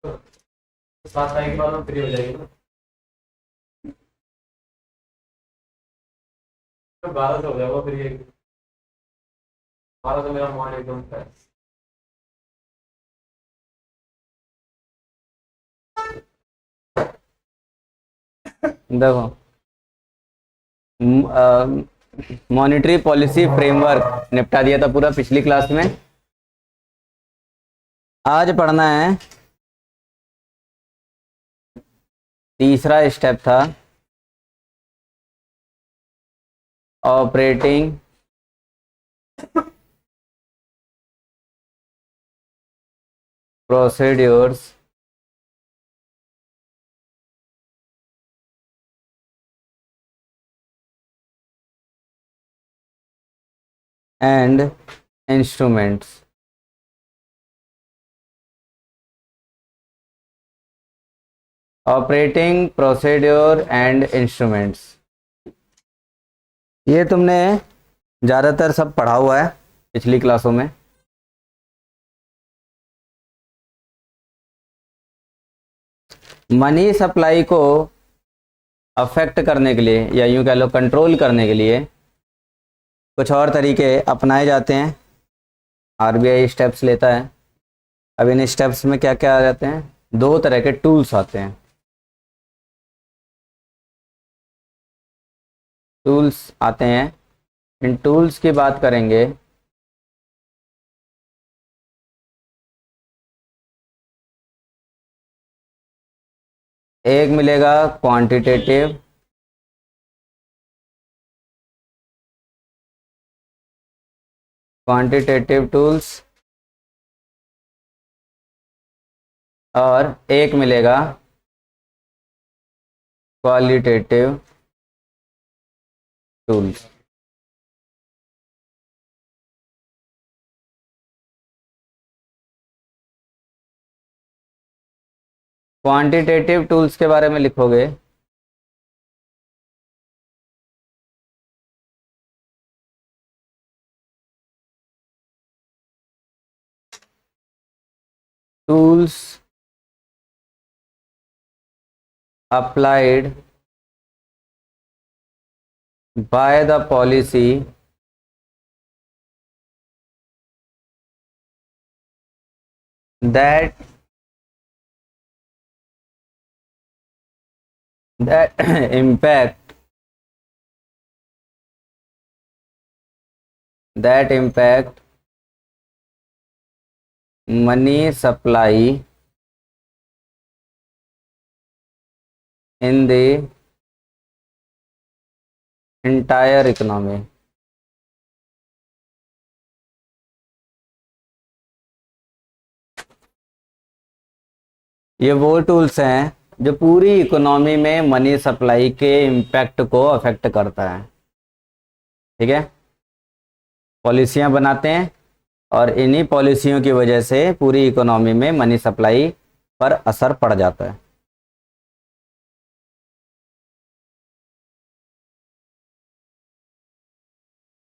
तो 7 तारीख के बाद में फ्री हो जाएगी ना। तो 12 से हो जाएगा फ्री। 12 से मेरा मॉर्निंग एकदम है। देखो, मॉनेटरी पॉलिसी फ्रेमवर्क निपटा दिया था पूरा पिछली क्लास में। आज पढ़ना है, तीसरा स्टेप था operating procedures and instruments. Operating procedure and instruments, ये तुमने ज़्यादातर सब पढ़ा हुआ है पिछली क्लासों में। मनी सप्लाई को अफेक्ट करने के लिए या यूं कह लो कंट्रोल करने के लिए कुछ और तरीके अपनाए जाते हैं। आरबीआई स्टेप्स लेता है। अब इन स्टेप्स में क्या क्या आ जाते हैं, दो तरह के टूल्स आते हैं। टूल्स आते हैं, इन टूल्स की बात करेंगे। एक मिलेगा क्वांटिटेटिव टूल्स और एक मिलेगा क्वालिटेटिव टूल्स। क्वांटिटेटिव टूल्स के बारे में लिखोगे tools applied by the policy that impact money supply in the entire economy। ये वो टूल्स हैं जो पूरी इकोनॉमी में मनी सप्लाई के इम्पैक्ट को अफेक्ट करता है। ठीक है, पॉलिसियां बनाते हैं और इन्हीं पॉलिसियों की वजह से पूरी इकोनॉमी में मनी सप्लाई पर असर पड़ जाता है।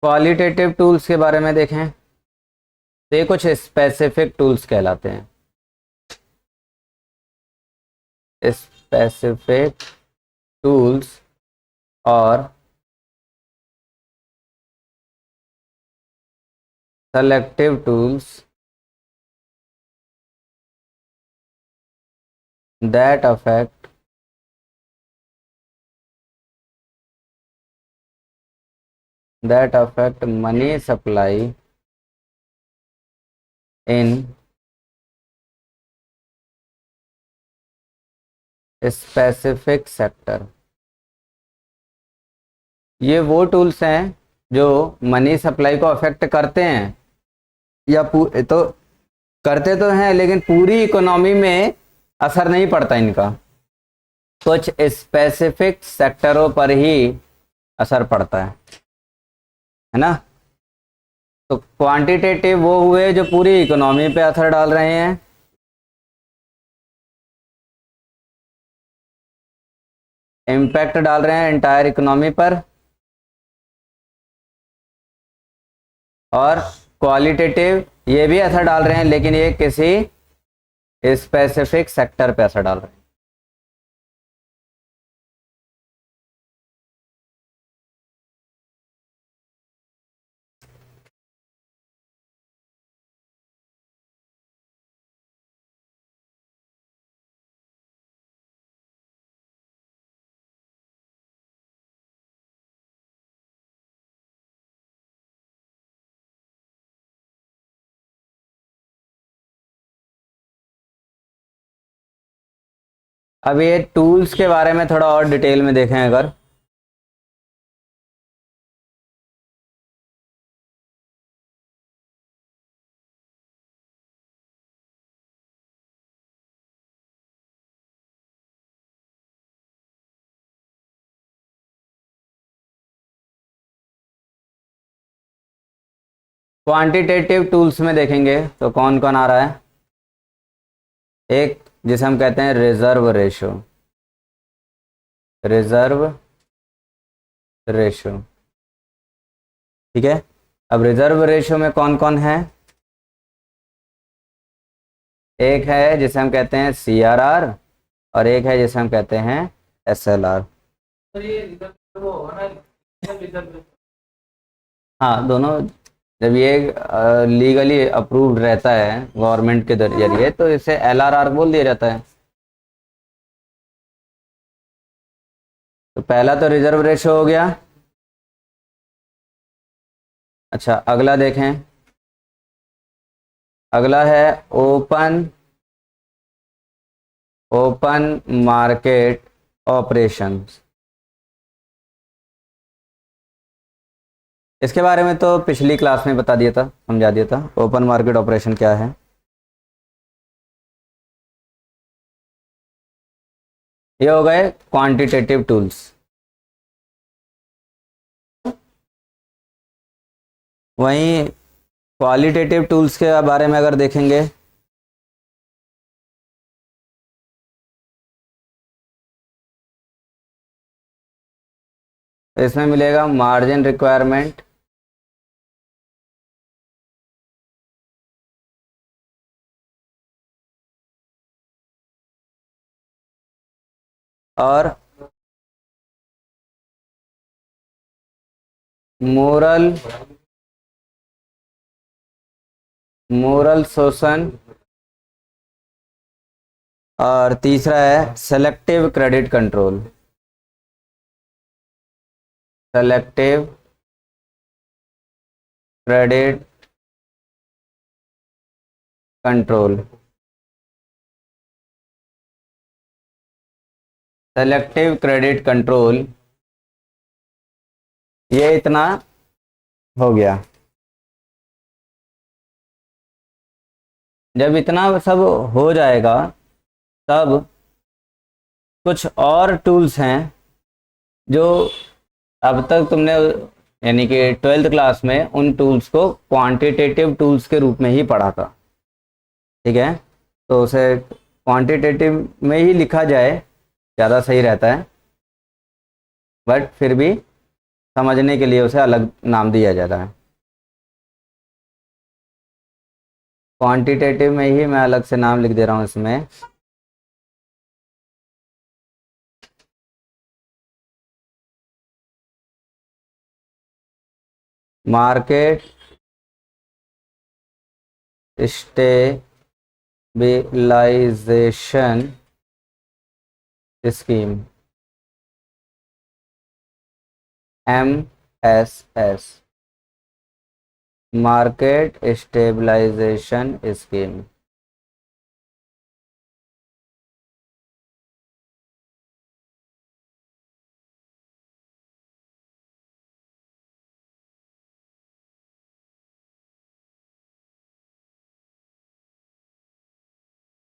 क्वालिटेटिव टूल्स के बारे में देखें तो ये कुछ स्पेसिफिक टूल्स कहलाते हैं। स्पेसिफिक टूल्स और selective tools that affect money supply in specific sector। ये वो टूल्स हैं जो मनी सप्लाई को अफेक्ट करते हैं या तो करते तो हैं लेकिन पूरी इकोनॉमी में असर नहीं पड़ता इनका, कुछ स्पेसिफिक सेक्टरों पर ही असर पड़ता है ना। तो क्वांटिटेटिव वो हुए जो पूरी इकोनॉमी पे असर डाल रहे हैं, इम्पैक्ट डाल रहे हैं एंटायर इकोनॉमी पर, और क्वालिटेटिव ये भी असर डाल रहे हैं लेकिन ये किसी स्पेसिफिक सेक्टर पे असर डाल रहे हैं। अब ये टूल्स के बारे में थोड़ा और डिटेल में देखें अगर, क्वांटिटेटिव टूल्स में देखेंगे तो कौन कौन आ रहा है। एक जिसे हम कहते हैं रिजर्व रेशो, रिजर्व रेशो, ठीक है। अब रिजर्व रेशो में कौन कौन है, एक है जिसे हम कहते हैं CRR और एक है जिसे हम कहते हैं SLR। सर ये रिजर्व वो होगा ना, रिजर्व। हाँ, दोनों जब ये लीगली अप्रूव्ड रहता है गवर्नमेंट के जरिए तो इसे LRR बोल दिया जाता है। तो पहला तो रिजर्व रेशो हो गया। अच्छा, अगला देखें, अगला है ओपन मार्केट ऑपरेशंस। इसके बारे में तो पिछली क्लास में बता दिया था, समझा दिया था ओपन मार्केट ऑपरेशन क्या है। ये हो गए क्वांटिटेटिव टूल्स। वहीं क्वालिटेटिव टूल्स के बारे में अगर देखेंगे, इसमें मिलेगा मार्जिन रिक्वायरमेंट, और मोरल शोषण, और तीसरा है selective credit control. Selective credit control, selective credit control, ये इतना हो गया। जब इतना सब हो जाएगा तब कुछ और टूल्स हैं जो अब तक तुमने यानी कि 12th क्लास में उन टूल्स को क्वांटिटेटिव टूल्स के रूप में ही पढ़ा था, ठीक है। तो उसे क्वांटिटेटिव में ही लिखा जाए ज़्यादा सही रहता है, बट फिर भी समझने के लिए उसे अलग नाम दिया जाता है। क्वांटिटेटिव में ही मैं अलग से नाम लिख दे रहा हूँ इसमें। Market stabilization scheme, MSS, market stabilization scheme.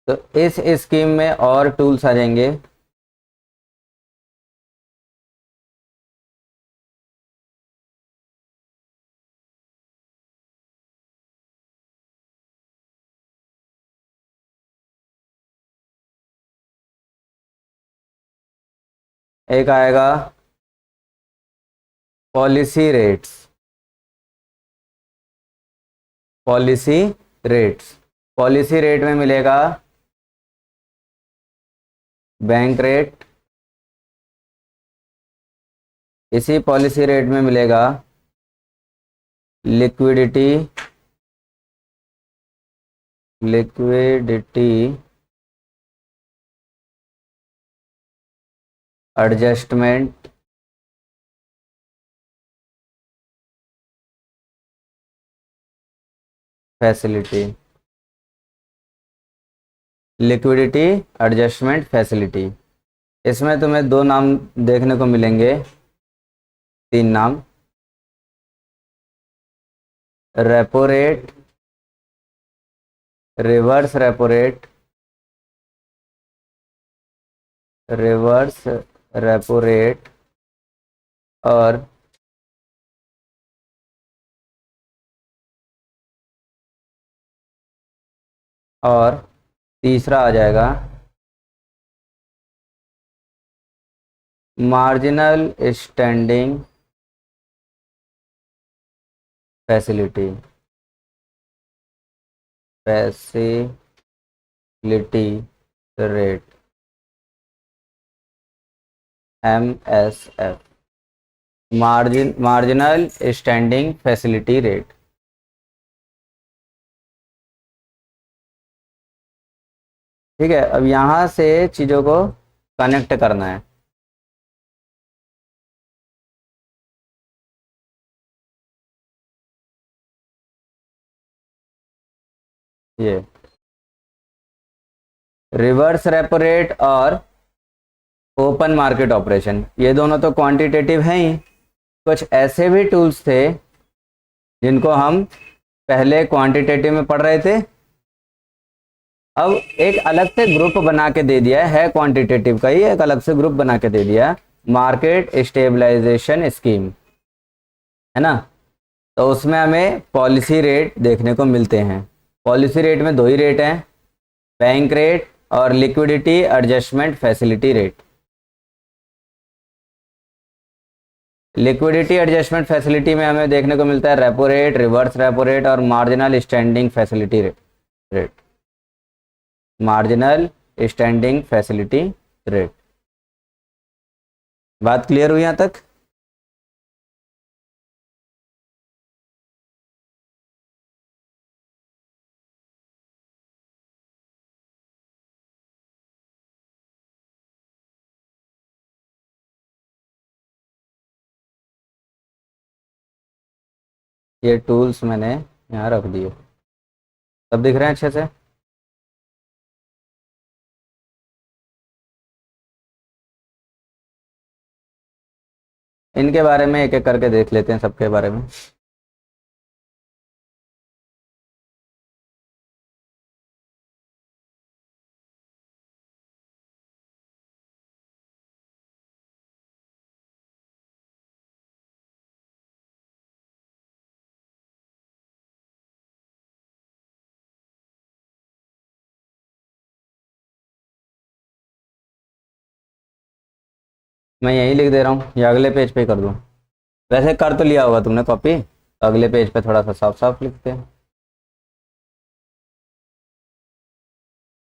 तो इस स्कीम में और टूल्स आ जाएंगे। एक आएगा policy rates, policy rates, policy rate में मिलेगा बैंक रेट, इसी पॉलिसी रेट में मिलेगा liquidity adjustment facility. Liquidity adjustment facility, इसमें तुम्हें दो नाम देखने को मिलेंगे, तीन नाम। Repo rate, reverse repo rate, reverse repo rate और तीसरा आ जाएगा marginal standing facility rate, MSF, marginal standing facility rate. ठीक है, अब यहाँ से चीज़ों को कनेक्ट करना है। ये रिवर्स रेपो रेट और ओपन मार्केट ऑपरेशन, ये दोनों तो क्वांटिटेटिव हैं ही। कुछ ऐसे भी टूल्स थे जिनको हम पहले क्वांटिटेटिव में पढ़ रहे थे, अब एक अलग से ग्रुप बना के दे दिया है क्वांटिटेटिव का ही एक अलग से ग्रुप बना के दे दिया, मार्केट स्टेबलाइजेशन स्कीम, है ना। तो उसमें हमें पॉलिसी रेट देखने को मिलते हैं। पॉलिसी रेट में दो ही रेट हैं, बैंक रेट और liquidity adjustment facility rate. Liquidity adjustment facility में हमें देखने को मिलता है repo rate, reverse repo rate और marginal standing facility rate. Marginal standing facility rate. बात क्लियर हुई यहां तक? ये टूल्स मैंने यहाँ रख दिए, सब दिख रहे हैं अच्छे से? इनके बारे में एक एक करके देख लेते हैं, सबके बारे में। मैं यहीं लिख दे रहा हूँ या अगले पेज पे कर दूँ? वैसे कर तो लिया होगा तुमने कॉपी, तो अगले पेज पे थोड़ा सा साफ साफ लिखते हैं।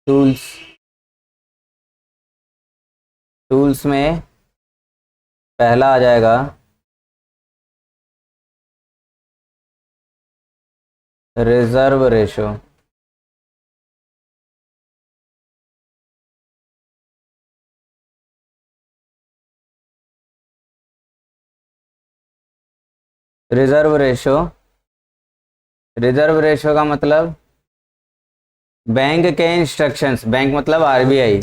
टूल्स, टूल्स में पहला आ जाएगा reserve ratio. Reserve ratio, reserve ratio का मतलब बैंक के इंस्ट्रक्शंस, बैंक मतलब आरबीआई,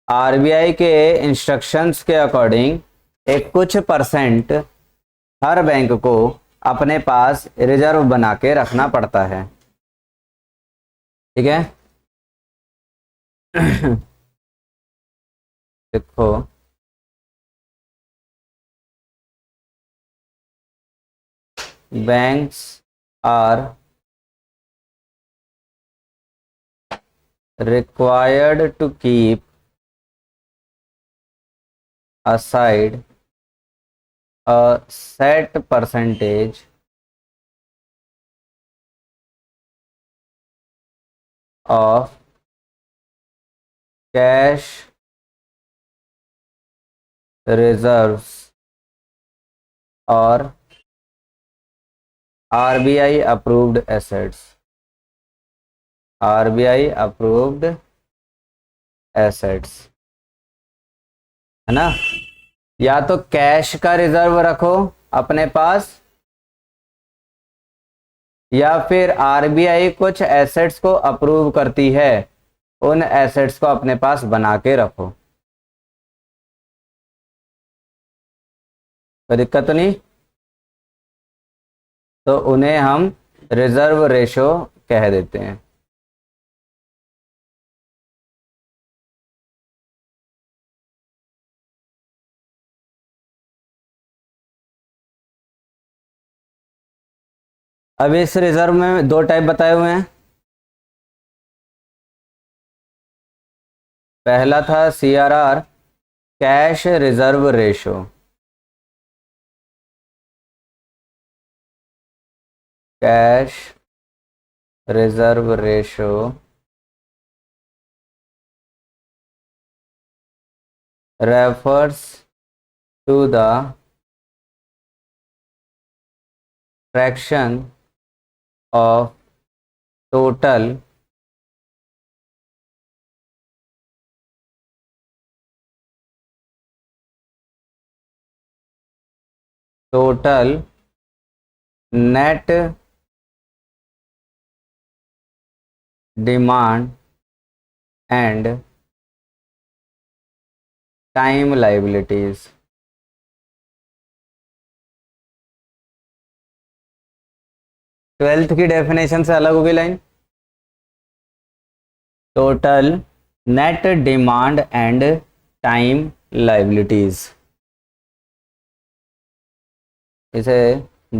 आरबीआई के इंस्ट्रक्शंस के अकॉर्डिंग एक कुछ परसेंट हर बैंक को अपने पास रिजर्व बना के रखना पड़ता है। ठीक है। देखो banks are required to keep aside a set percentage of cash reserves और RBI approved assets, RBI approved assets, है ना। या तो कैश का रिजर्व रखो अपने पास, या फिर आरबीआई कुछ एसेट्स को अप्रूव करती है, उन एसेट्स को अपने पास बना के रखो। कोई दिक्कत तो नहीं? तो उन्हें हम रिजर्व रेशो कह देते हैं। अब इस रिजर्व में दो टाइप बताए हुए हैं। पहला था CRR, cash reserve ratio, cash reserve ratio refers to the fraction of total net demand and time liabilities। Twelfth की डेफिनेशन से अलग होगी line. Total net demand and time liabilities, इसे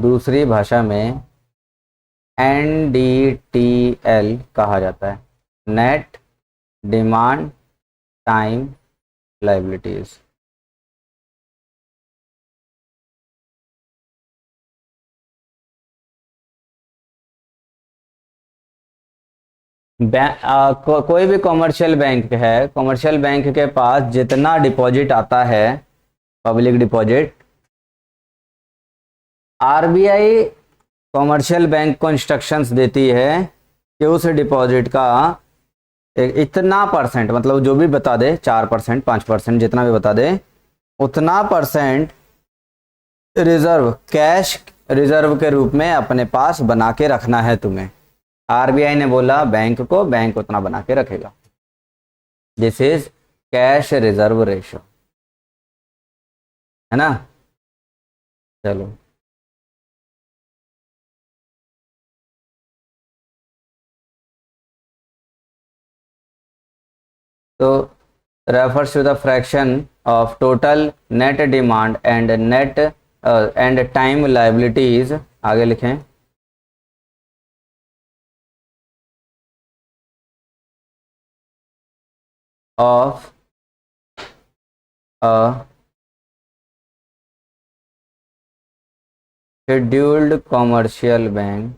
दूसरी भाषा में NDTL कहा जाता है, नेट डिमांड टाइम लाइबिलिटीज। कोई भी कॉमर्शियल बैंक है, कॉमर्शियल बैंक के पास जितना डिपॉजिट आता है, public deposit, RBI commercial bank को इंस्ट्रक्शंस देती है कि उस डिपॉजिट का इतना परसेंट, मतलब जो भी बता दे, 4%, 5%, जितना भी बता दे, उतना परसेंट रिजर्व, कैश रिजर्व के रूप में अपने पास बना के रखना है तुम्हें। आरबीआई ने बोला बैंक को, बैंक उतना बना के रखेगा। This is cash reserve ratio, है ना। चलो, तो refers to the fraction of total net demand and net and time liabilities, आगे लिखें, of a scheduled commercial bank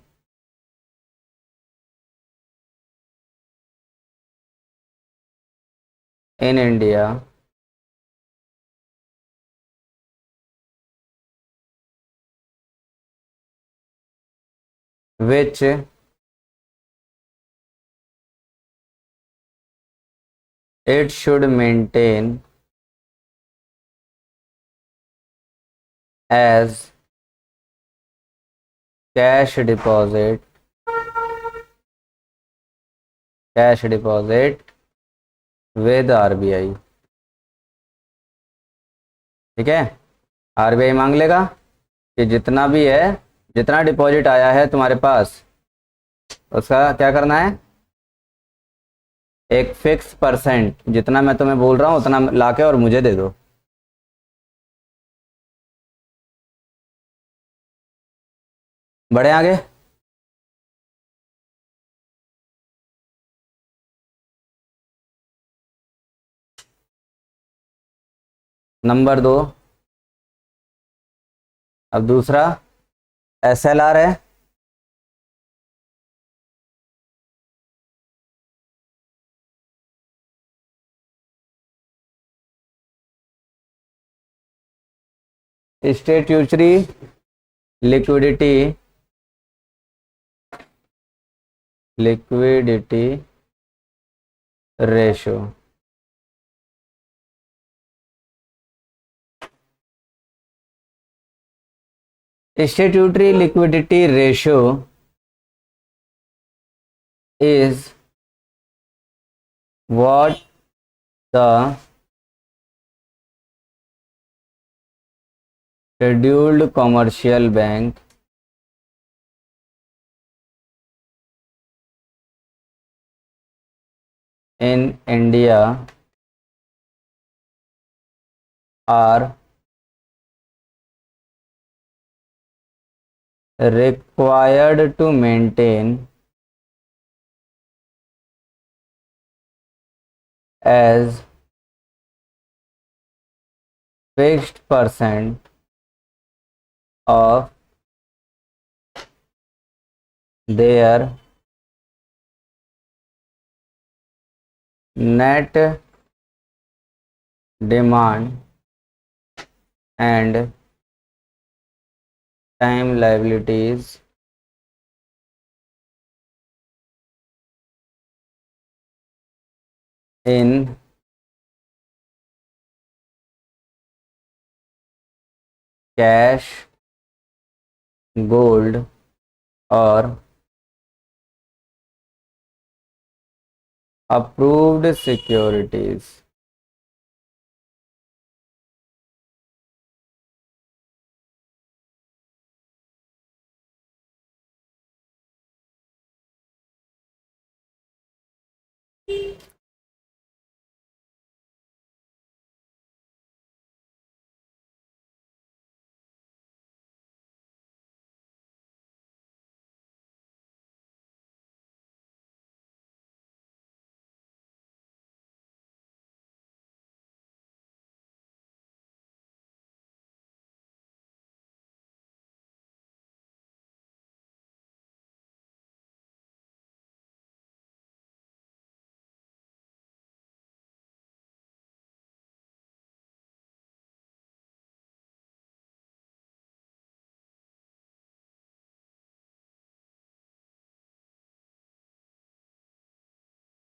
in India which it should maintain as cash deposit with RBI. ठीक है, RBI मांग लेगा कि जितना भी है, जितना डिपॉजिट आया है तुम्हारे पास, उसका क्या करना है, एक फिक्स परसेंट, जितना मैं तुम्हें बोल रहा हूं उतना लाके और मुझे दे दो। बढ़े आगे। नंबर 2, अब दूसरा SLR है, statutory liquidity ratio. Statutory liquidity ratio is what the scheduled commercial bank in India are required to maintain as fixed percent of their net demand and time liabilities in cash, gold or approved securities।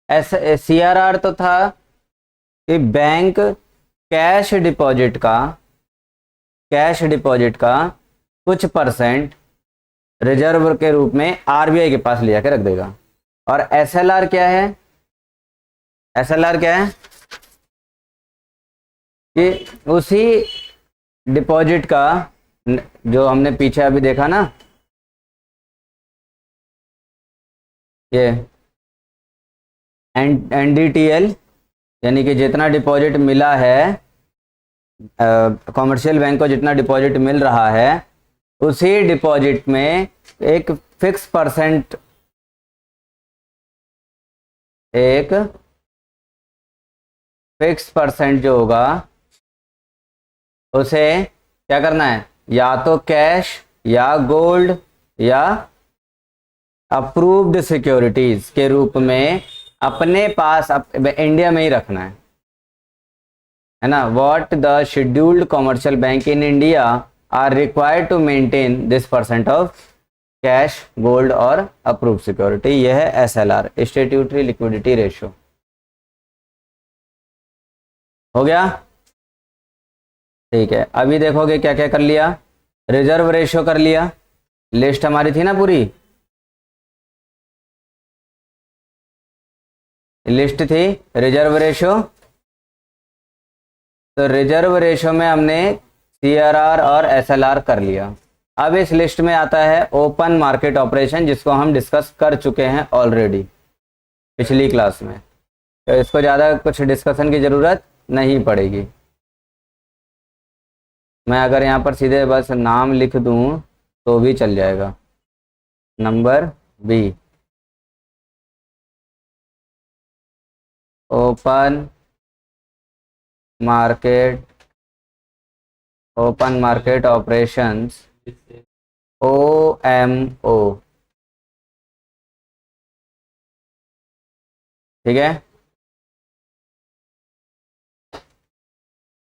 CRR तो था कि bank cash deposit का कुछ percent reserve के रूप में RBI के पास ले जाके रख देगा। और एसएलआर क्या है? एसएलआर क्या है कि उसी डिपॉजिट का, जो हमने पीछे अभी देखा ना, ये एनडीटीएल, यानी कि जितना डिपॉजिट मिला है, कॉमर्शियल बैंक को जितना डिपॉजिट मिल रहा है, उसी डिपॉजिट में एक फिक्स परसेंट, एक फिक्स परसेंट जो होगा उसे क्या करना है, या तो कैश या गोल्ड या अप्रूव्ड सिक्योरिटीज के रूप में अपने पास इंडिया में ही रखना है ना। What the scheduled commercial bank in India are required to maintain this percent of cash, gold और अप्रूव्ड सिक्योरिटी। यह है एसएलआर, स्टैट्यूटरी लिक्विडिटी रेशो। हो गया? ठीक है, अभी देखोगे क्या क्या कर लिया। रिजर्व रेशो कर लिया, लिस्ट हमारी थी ना पूरी, लिस्ट थी रिजर्व रेशो। तो रिजर्व रेशो में हमने सीआरआर और एसएलआर कर लिया। अब इस लिस्ट में आता है ओपन मार्केट ऑपरेशन, जिसको हम डिस्कस कर चुके हैं ऑलरेडी पिछली क्लास में, तो इसको ज़्यादा कुछ डिस्कशन की ज़रूरत नहीं पड़ेगी। मैं अगर यहाँ पर सीधे बस नाम लिख दूँ तो भी चल जाएगा। Number B, open market operations, OMO। ठीक है,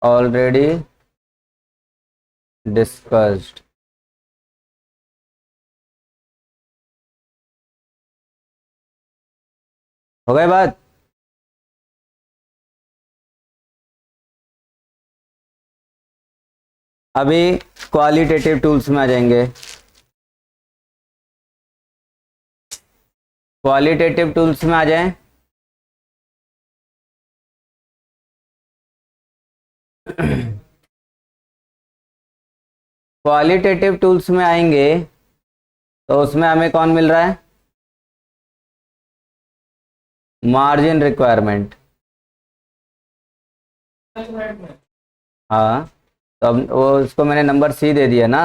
ऑलरेडी डिस्कस्ड। हो गई बात। अभी क्वालिटेटिव टूल्स में आ जाएंगे। क्वालिटेटिव टूल्स में आ जाएं। क्वालिटेटिव टूल्स में आएंगे तो उसमें हमें कौन मिल रहा है? Margin requirement. हाँ, तो अब वो उसको मैंने नंबर सी दे दिया ना।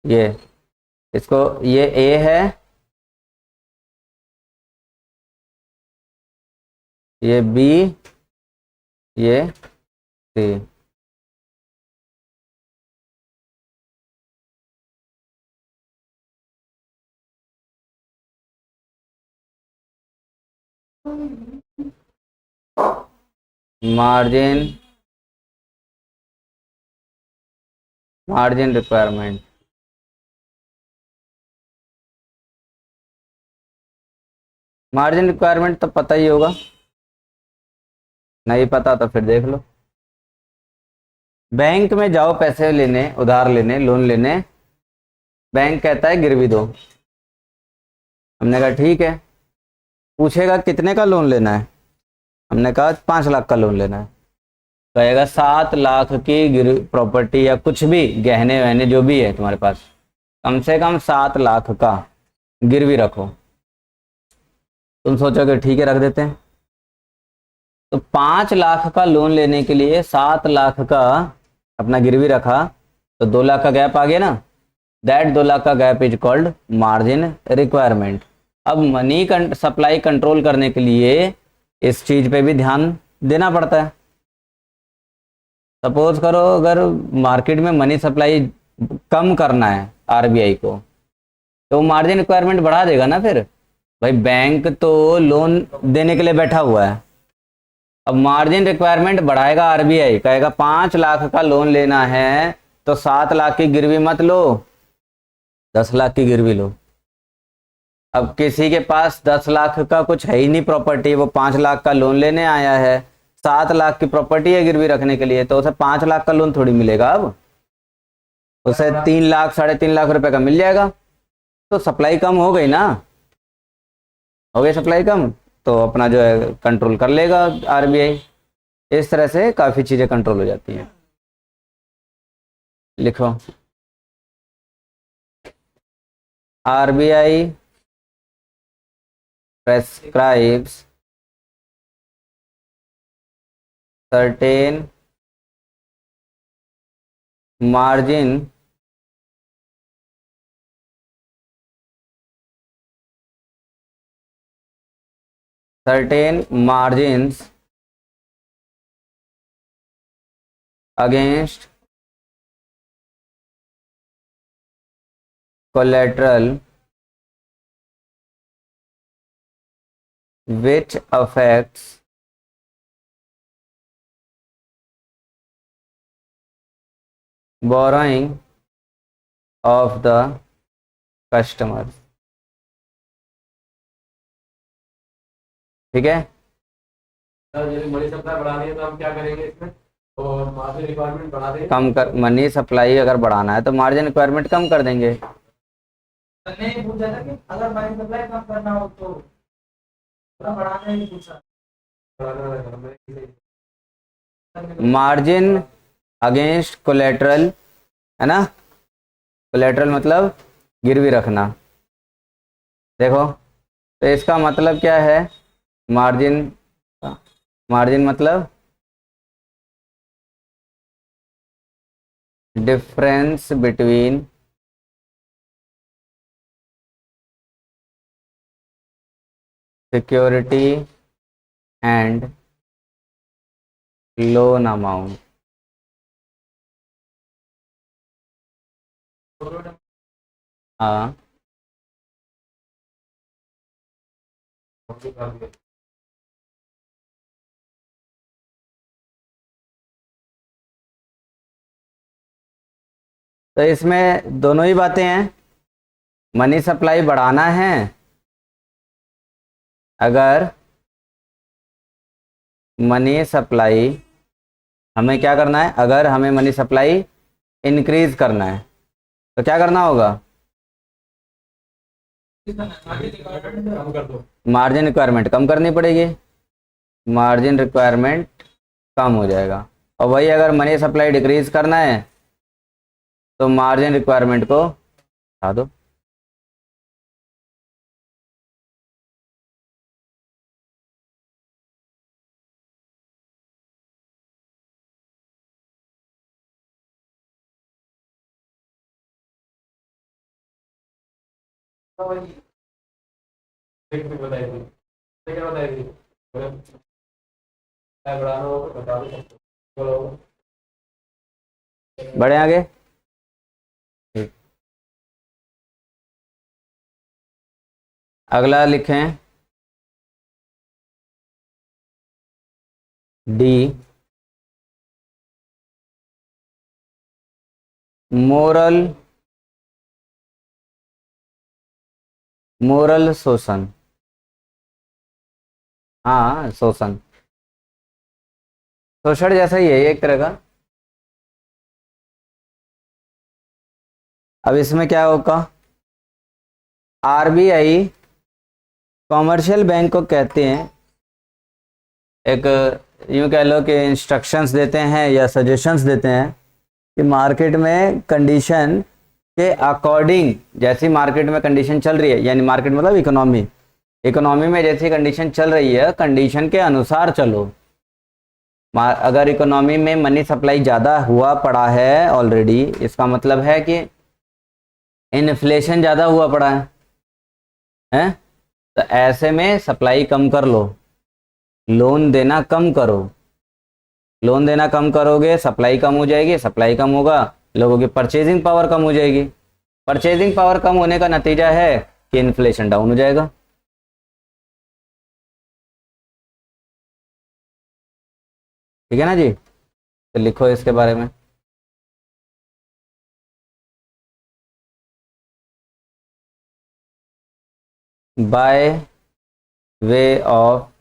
ये इसको, ये ए है, ये बी, ये C. Margin margin requirement. Margin requirement तो पता ही होगा, नहीं पता तो फिर देख लो। बैंक में जाओ पैसे लेने, उधार लेने, लोन लेने। बैंक कहता है गिरवी दो। हमने कहा ठीक है। पूछेगा कितने का लोन लेना है, हमने कहा 5 लाख का लोन लेना है। कहेगा 7 लाख की प्रॉपर्टी या कुछ भी गहने वहने जो भी है तुम्हारे पास, कम से कम 7 लाख का गिरवी रखो। तुम सोचोगे ठीक है रख देते हैं। तो 5 लाख का लोन लेने के लिए 7 लाख का अपना गिरवी रखा, तो 2 लाख का गैप आ गया ना। दैट 2 लाख का gap is called margin requirement. अब मनी सप्लाई कंट्रोल करने के लिए इस चीज पे भी ध्यान देना पड़ता है। सपोज करो अगर मार्केट में मनी सप्लाई कम करना है आरबीआई को, तो मार्जिन रिक्वायरमेंट बढ़ा देगा ना फिर। भाई बैंक तो लोन देने के लिए बैठा हुआ है, अब मार्जिन रिक्वायरमेंट बढ़ाएगा आरबीआई, कहेगा 5 लाख का लोन लेना है तो 7 लाख की गिरवी मत लो, 10 लाख की गिरवी लो। अब किसी के पास 10 लाख का कुछ है ही नहीं प्रॉपर्टी, वो 5 लाख का लोन लेने आया है, 7 लाख की प्रॉपर्टी है गिरवी रखने के लिए, तो उसे 5 लाख का लोन थोड़ी मिलेगा। अब उसे 3 लाख 3.5 लाख रुपए का मिल जाएगा। तो सप्लाई कम हो गई ना, हो गई सप्लाई कम, तो अपना जो है कंट्रोल कर लेगा आरबीआई। इस तरह से काफी चीजें कंट्रोल हो जाती हैं। लिखो, RBI prescribes certain margin certain margins against collateral which affects borrowing of the customer। ठीक है। सर जैसे बड़ी सप्लाई बढ़ा दी है तो हम क्या करेंगे इसमें? तो मार्जिन रिक्वायरमेंट बढ़ा देंगे। कम कर, मनी सप्लाई अगर बढ़ाना है तो मार्जिन रिक्वायरमेंट कम कर देंगे। सर ने पूछा था कि अगर मनी सप्लाई कम करना हो तो थोड़ा बढ़ाना ही पूछा। मार्जिन अगेंस्ट कोलेटरल, है ना। कोलेटरल मतलब गिरवी रखना। देखो, तो इसका मतलब क्या है? मार्जिन, मार्जिन मतलब difference between security and loan amount. हाँ, तो इसमें दोनों ही बातें हैं, मनी सप्लाई बढ़ाना है अगर मनी सप्लाई, हमें क्या करना है, अगर हमें मनी सप्लाई इंक्रीज करना है तो क्या करना होगा, मार्जिन रिक्वायरमेंट कम करनी पड़ेगी, मार्जिन रिक्वायरमेंट कम हो जाएगा। और वही अगर मनी सप्लाई डिक्रीज करना है तो मार्जिन रिक्वायरमेंट को हटा दो। बढ़े आगे। अगला लिखें डी, मोरल शोषण, हाँ शोषण, शोषण जैसा ही है ये एक तरह का। अब इसमें क्या होगा, आरबीआई कॉमर्शियल बैंक को कहते हैं, एक यूँ कह लो कि इंस्ट्रक्शंस देते हैं या सजेशंस देते हैं कि मार्केट में कंडीशन के अकॉर्डिंग, जैसी मार्केट में कंडीशन चल रही है, यानी मार्केट मतलब इकोनॉमी में जैसी कंडीशन चल रही है कंडीशन के अनुसार चलो। अगर इकोनॉमी में मनी सप्लाई ज़्यादा हुआ पड़ा है ऑलरेडी, इसका मतलब है कि इन्फ्लेशन ज़्यादा हुआ पड़ा है, तो ऐसे में सप्लाई कम कर लो, लोन देना कम करो, लोन देना कम करोगे सप्लाई कम हो जाएगी, सप्लाई कम होगा लोगों की परचेजिंग पावर कम हो जाएगी, परचेजिंग पावर कम होने का नतीजा है कि इन्फ्लेशन डाउन हो जाएगा। ठीक है ना जी, तो लिखो इसके बारे में। By way of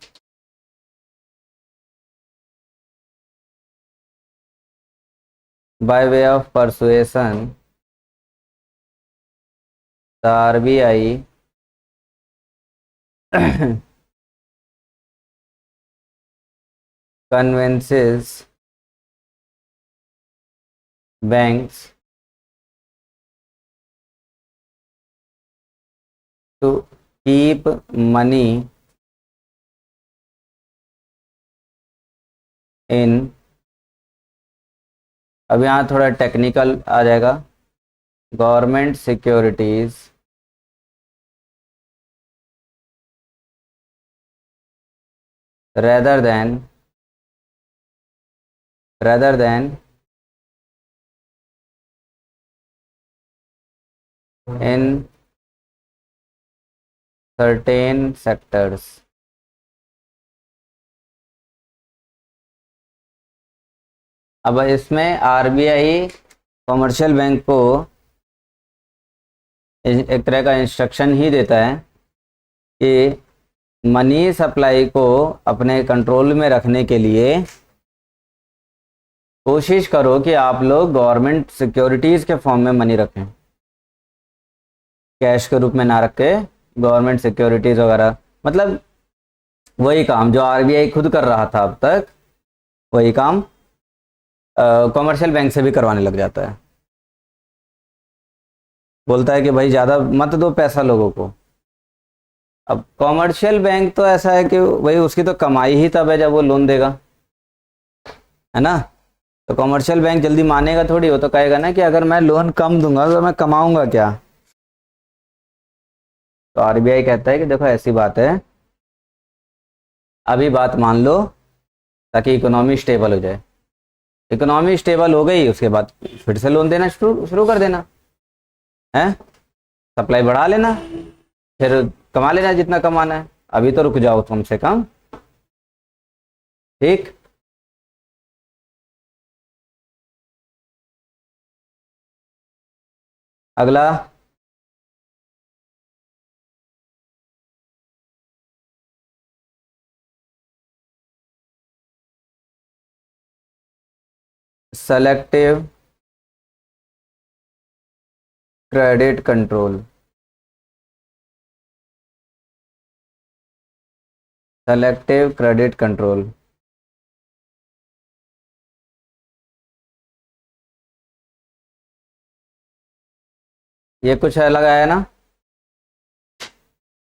persuasion, the RBI convinces banks to keep money in, अब यहाँ थोड़ा टेक्निकल आ जाएगा, government securities rather than in certain sectors। अब इसमें आरबीआई कॉमर्शियल बैंक को एक तरह का इंस्ट्रक्शन ही देता है कि मनी सप्लाई को अपने कंट्रोल में रखने के लिए कोशिश करो कि आप लोग गवर्नमेंट सिक्योरिटीज़ के फॉर्म में मनी रखें, कैश के रूप में ना रख के गवर्नमेंट सिक्योरिटीज़ वगैरह, मतलब वही काम जो आरबीआई खुद कर रहा था अब तक, वही काम कॉमर्शियल बैंक से भी करवाने लग जाता है। बोलता है कि भाई ज़्यादा मत दो पैसा लोगों को। अब कॉमर्शियल बैंक तो ऐसा है कि भाई उसकी तो कमाई ही तब है जब वो लोन देगा, है ना, तो कॉमर्शियल बैंक जल्दी मानेगा थोड़ी, वो तो कहेगा ना कि अगर मैं लोन कम दूंगा तो मैं कमाऊंगा क्या। तो आरबीआई कहता है कि देखो ऐसी बात है, अभी बात मान लो ताकि इकोनॉमी स्टेबल हो जाए, इकोनॉमी स्टेबल हो गई उसके बाद फिर से लोन देना शुरू कर देना है, सप्लाई बढ़ा लेना, फिर कमा लेना जितना कमाना है। अभी तो रुक जाओ कम से कम। ठीक। अगला, selective credit control. Selective credit control. ये कुछ अलग आया ना,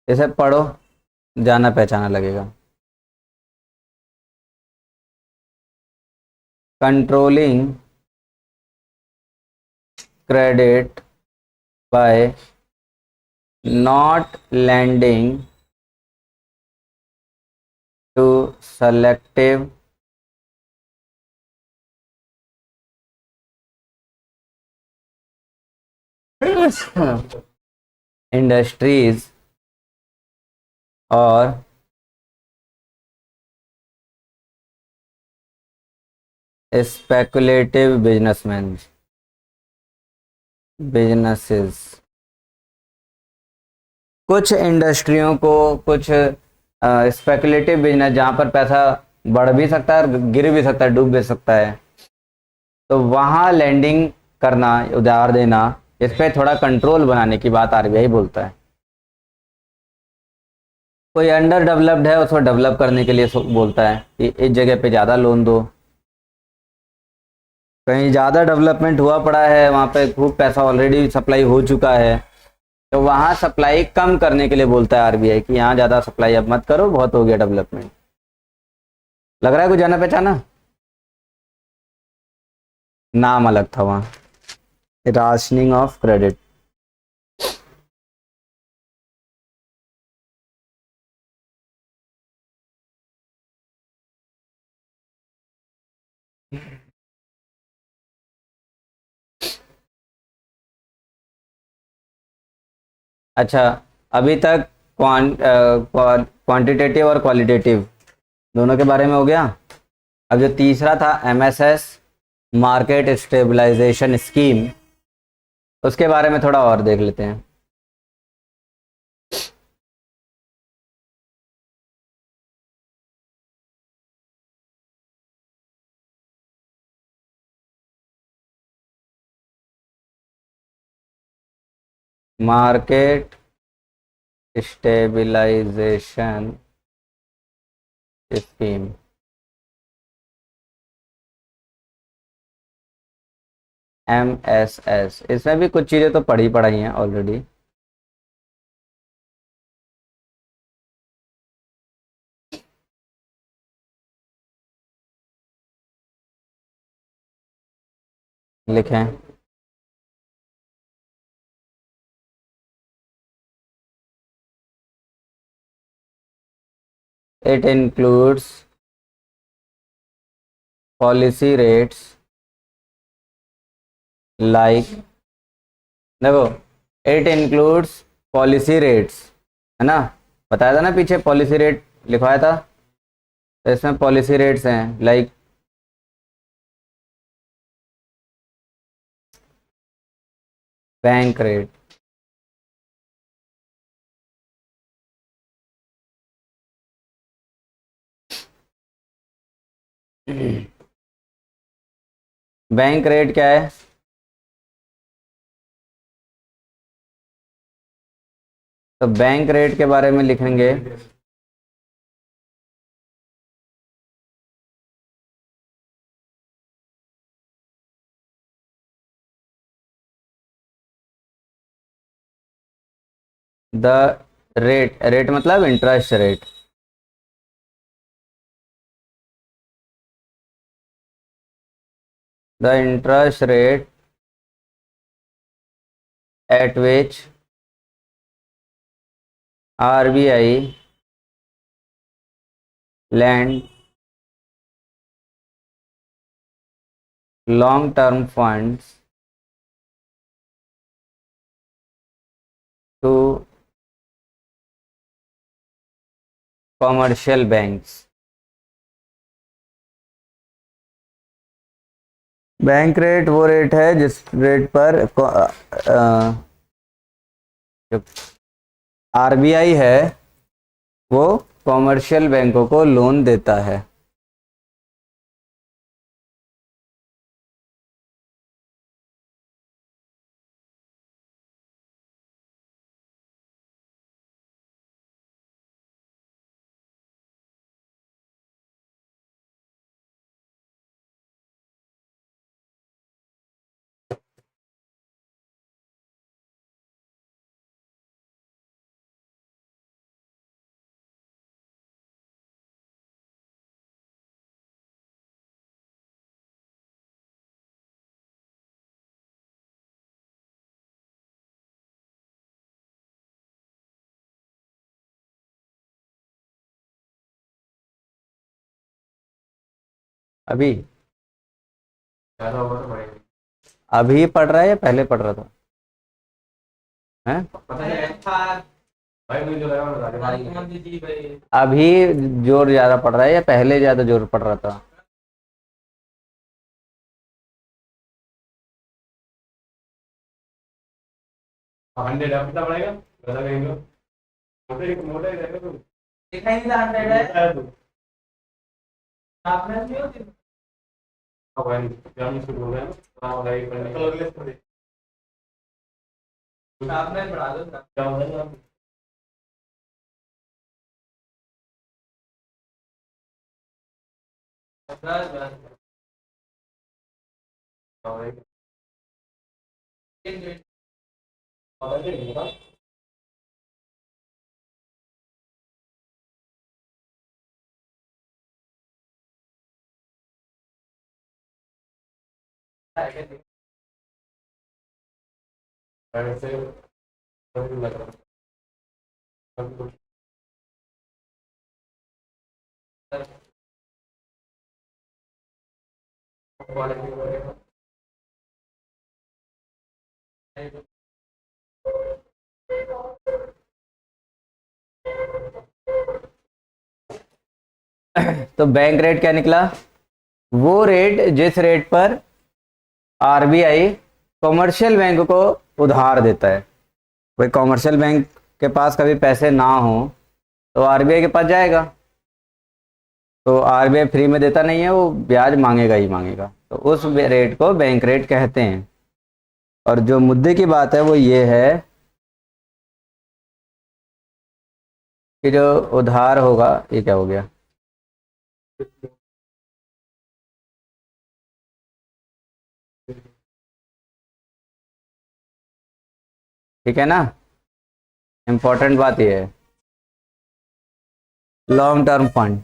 इसे पढ़ो, जाना पहचाना लगेगा। Controlling credit by not lending to selective industries or speculative businesses। कुछ इंडस्ट्रियों को, कुछ स्पेकुलेटिव बिजनेस जहाँ पर पैसा बढ़ भी सकता है और गिर भी सकता है, डूब भी सकता है, तो वहाँ लैंडिंग करना, उधार देना, इस पे थोड़ा कंट्रोल बनाने की बात आरबीआई बोलता है। कोई अंडर डेवलप्ड है उसको डेवलप करने के लिए बोलता है कि इस जगह पे ज़्यादा लोन दो। कहीं ज़्यादा डेवलपमेंट हुआ पड़ा है, वहाँ पे खूब पैसा ऑलरेडी सप्लाई हो चुका है, तो वहाँ सप्लाई कम करने के लिए बोलता है आरबीआई कि यहाँ ज़्यादा सप्लाई अब मत करो, बहुत हो गया डेवलपमेंट। लग रहा है कुछ जाना पहचाना? नाम अलग था वहाँ, राशनिंग ऑफ क्रेडिट। अच्छा, अभी तक क्वांटिटेटिव और क्वालिटेटिव दोनों के बारे में हो गया। अब जो तीसरा था एमएसएस, मार्केट स्टेबलाइजेशन स्कीम, उसके बारे में थोड़ा और देख लेते हैं। मार्केट स्टेबलाइजेशन स्कीम, एमएसएस, इसमें भी कुछ चीज़ें तो पढ़ाई हैं ऑलरेडी। लिखें, it includes policy rates like, देखो, इट इंक्लूड्स पॉलिसी रेट्स, है ना, बताया था ना पीछे पॉलिसी रेट लिखवाया था, तो इसमें पॉलिसी रेट्स हैं like bank rate, bank rate क्या है? तो बैंक रेट के बारे में लिखेंगे, द रेट, रेट मतलब interest rate, the interest rate at which RBI lend long term funds to commercial banks. Bank rate वो रेट है जिस रेट पर जो आरबीआई है वो कॉमर्शियल बैंकों को लोन देता है। अभी ज्यादा होगा तो बढ़ेगा। अभी पढ़ रहा है या पहले पढ़ रहा था? हैं? पता नहीं था भाई, मुझे जो लगा मैं बता रहा हूँ। मान दीजिए भाई, अभी जोर ज्यादा पड़ रहा है या पहले ज्यादा जोर पड़ रहा था? हंड्रेड अब कितना पड़ेगा बता देंगे। मोटे मोटे रहेगा तो दिखाई नहीं था, हंड्रेड है तो आपने नहीं होती। हाँ भाई, क्या मुझसे बोल रहे हैं ना, हाँ भाई पढ़ने तो अगले पढ़े आपने पढ़ा दो क्या होता है आप। बस बस हाँ भाई। एक मिनट और एक मिनट ऐसे लग रहा है। तो बैंक रेट क्या निकला? वो रेट जिस रेट पर आरबीआई कॉमर्शियल बैंक को उधार देता है। भाई कॉमर्शियल बैंक के पास कभी पैसे ना हो तो आरबीआई के पास जाएगा, तो आरबीआई फ्री में देता नहीं है, वो ब्याज मांगेगा ही मांगेगा, तो उस रेट को बैंक रेट कहते हैं। और जो मुद्दे की बात है वो ये है कि जो उधार होगा, ये क्या हो गया? ठीक है ना, इंपॉर्टेंट बात ये है। लॉन्ग टर्म फंड,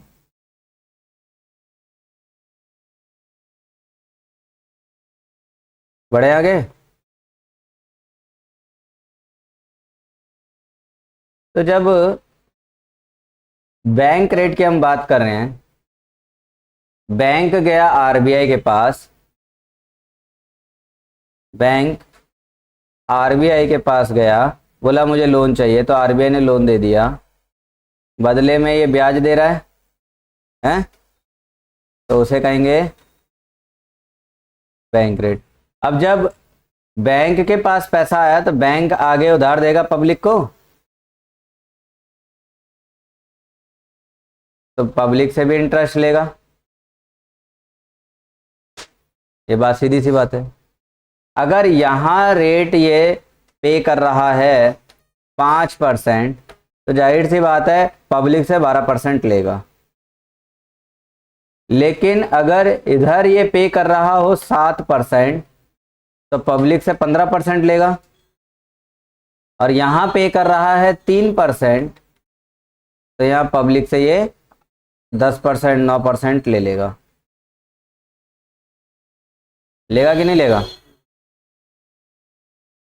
बढ़े आगे। तो जब बैंक रेट की हम बात कर रहे हैं, बैंक गया आरबीआई के पास, बैंक आरबीआई के पास गया, बोला मुझे लोन चाहिए, तो आरबीआई ने लोन दे दिया, बदले में ये ब्याज दे रहा है, हैं? तो उसे कहेंगे बैंक रेट। अब जब बैंक के पास पैसा आया तो बैंक आगे उधार देगा पब्लिक को, तो पब्लिक से भी इंटरेस्ट लेगा। ये बात सीधी सी बात है। अगर यहाँ रेट ये पे कर रहा है 5%, तो जाहिर सी बात है पब्लिक से 12% लेगा। लेकिन अगर इधर ये पे कर रहा हो 7%, तो पब्लिक से 15% लेगा। और यहाँ पे कर रहा है 3%, तो यहाँ पब्लिक से ये 10%, 9% ले लेगा। लेगा कि नहीं लेगा?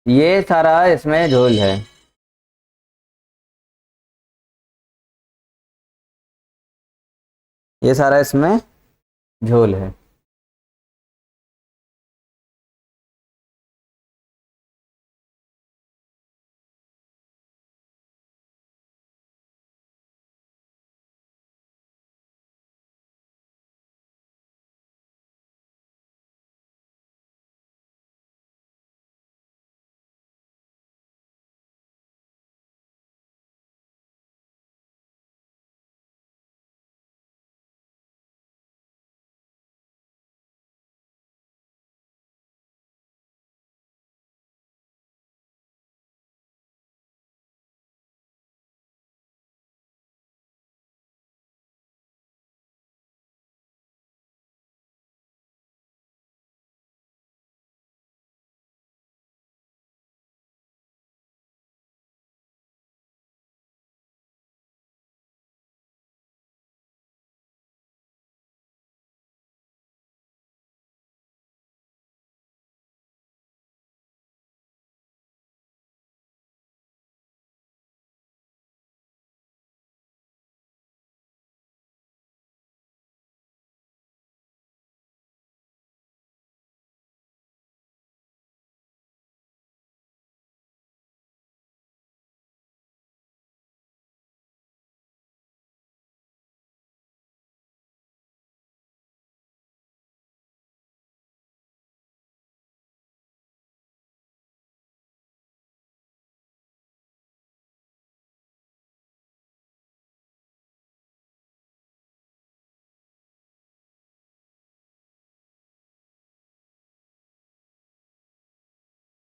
ये सारा इसमें झोल है। ये सारा इसमें झोल है।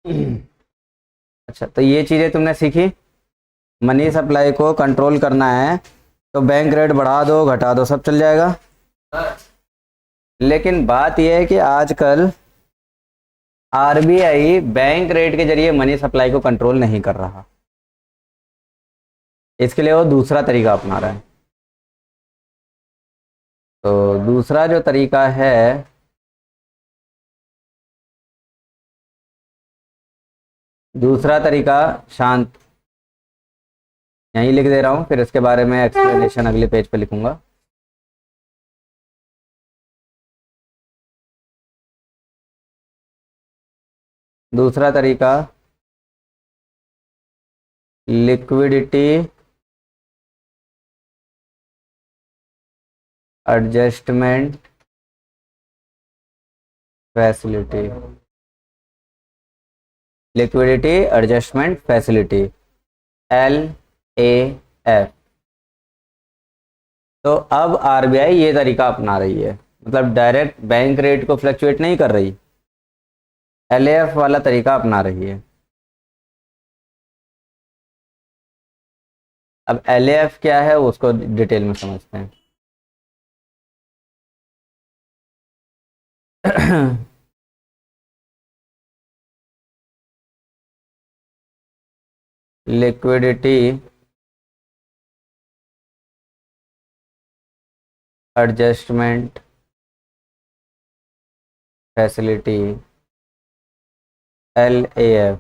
अच्छा, तो ये चीज़ें तुमने सीखी। मनी सप्लाई को कंट्रोल करना है तो बैंक रेट बढ़ा दो घटा दो सब चल जाएगा। लेकिन बात यह है कि आजकल आरबीआई बैंक रेट के जरिए मनी सप्लाई को कंट्रोल नहीं कर रहा। इसके लिए वो दूसरा तरीका अपना रहा है। तो दूसरा जो तरीका है, दूसरा तरीका शांत, यहीं लिख दे रहा हूं, फिर इसके बारे में एक्सप्लेनेशन अगले पेज पे लिखूंगा। दूसरा तरीका, liquidity adjustment facility. Liquidity adjustment facility, LAF। तो अब आरबीआई ये तरीका अपना रही है, मतलब डायरेक्ट बैंक रेट को फ्लक्चुएट नहीं कर रही, LAF वाला तरीका अपना रही है। अब LAF क्या है उसको डिटेल में समझते हैं। Liquidity adjustment facility, LAF।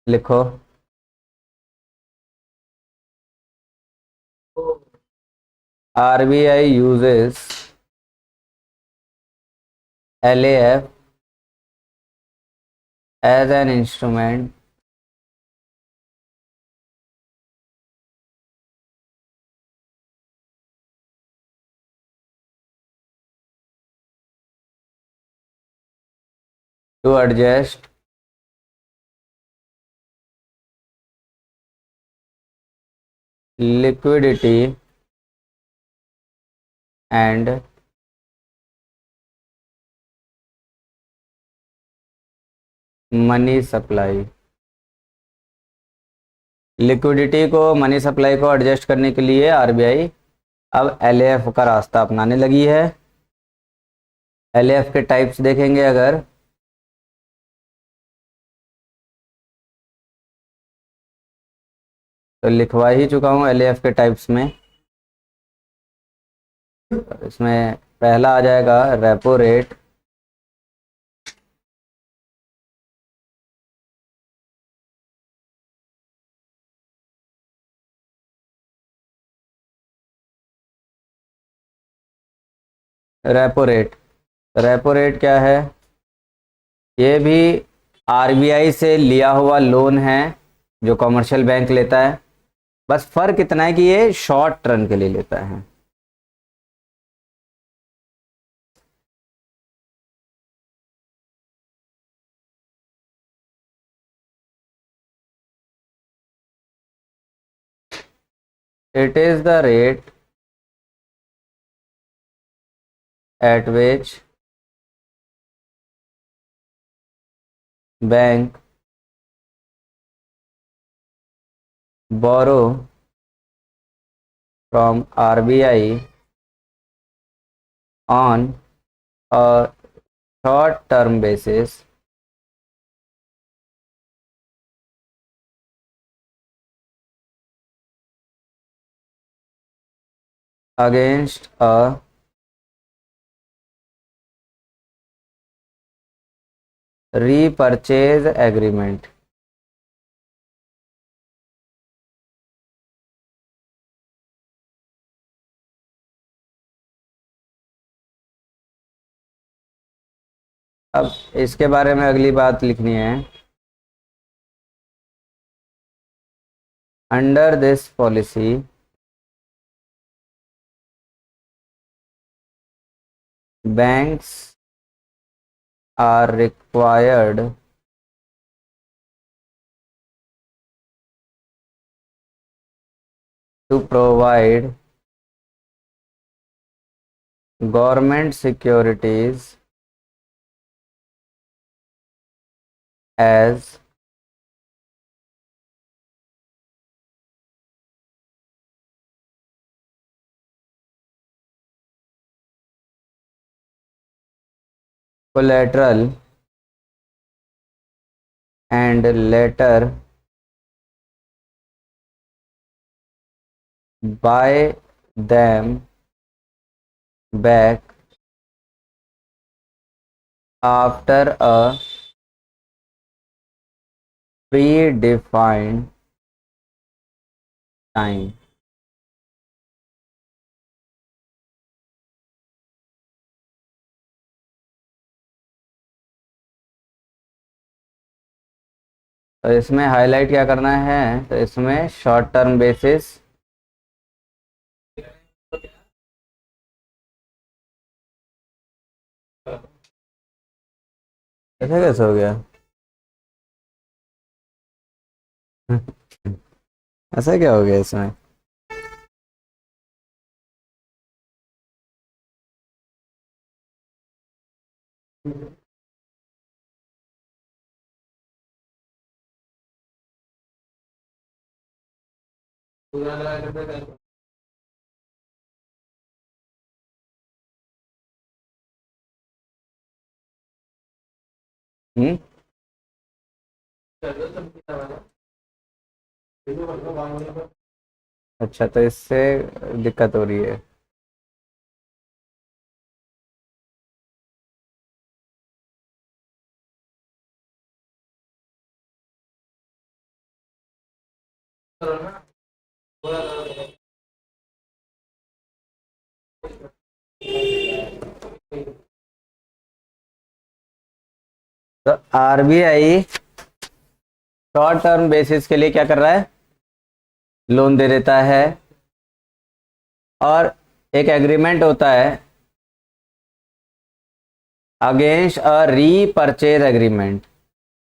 लिखो, RBI uses LAF as an instrument to adjust liquidity and money supply. Liquidity को, मनी सप्लाई को एडजस्ट करने के लिए आरबीआई अब LAF का रास्ता अपनाने लगी है। LAF के टाइप्स देखेंगे अगर, तो लिखवा ही चुका हूँ LAF के टाइप्स में। इसमें पहला आ जाएगा repo rate, repo rate. Repo rate क्या है? ये भी आरबीआई से लिया हुआ लोन है जो कमर्शियल बैंक लेता है, बस फर्क इतना है कि ये शॉर्ट टर्म के लिए लेता है। It is the rate at which bank borrow from RBI on a short term basis against a repurchase agreement। अब इसके बारे में अगली बात लिखनी है, under this policy banks are required to provide government securities as collateral and later buy them back after a predefined time. तो इसमें हाईलाइट क्या करना है, तो इसमें शॉर्ट टर्म बेसिस ऐसा कैसे हो गया ऐसा क्या हो गया इसमें? हम्म। अच्छा, तो इससे दिक्कत हो रही है। तो आरबीआई शॉर्ट टर्म बेसिस के लिए क्या कर रहा है, लोन दे देता है, और एक एग्रीमेंट होता है against a repurchase agreement.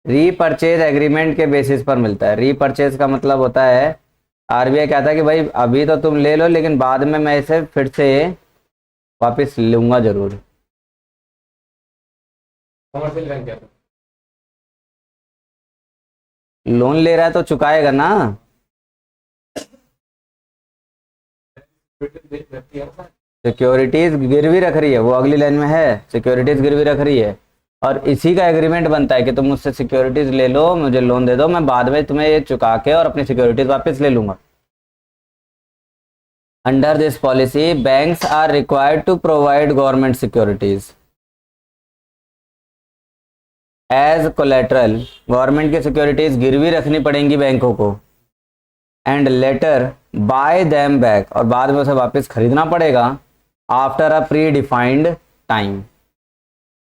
Repurchase agreement के बेसिस पर मिलता है। रीपरचेज का मतलब होता है, आरबीआई कहता है कि भाई अभी तो तुम ले लो, लेकिन बाद में मैं इसे फिर से वापस लूंगा जरूर। कमर्शियल बैंक क्या लोन ले रहा है तो चुकाएगा ना। है? सिक्योरिटीज गिरवी रख रही है, वो अगली लाइन में है, सिक्योरिटीज गिरवी रख रही है, और इसी का एग्रीमेंट बनता है कि तुम मुझसे सिक्योरिटीज ले लो, मुझे लोन दे दो, मैं बाद में तुम्हें ये चुका के और अपनी सिक्योरिटीज वापस ले लूंगा। Under this policy banks are required to provide government securities as collateral. Government की सिक्योरिटीज गिरवी रखनी पड़ेंगी बैंकों को, and later buy them back, और बाद में उसे वापस खरीदना पड़ेगा after a predefined time.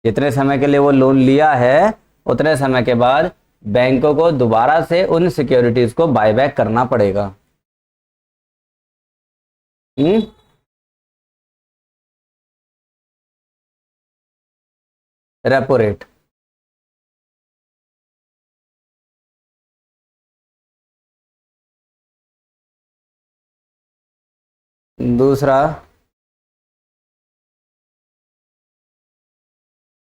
जितने समय के लिए वो लोन लिया है उतने समय के बाद बैंकों को दोबारा से उन सिक्योरिटीज को बाय बैक करना पड़ेगा। Repo rate. दूसरा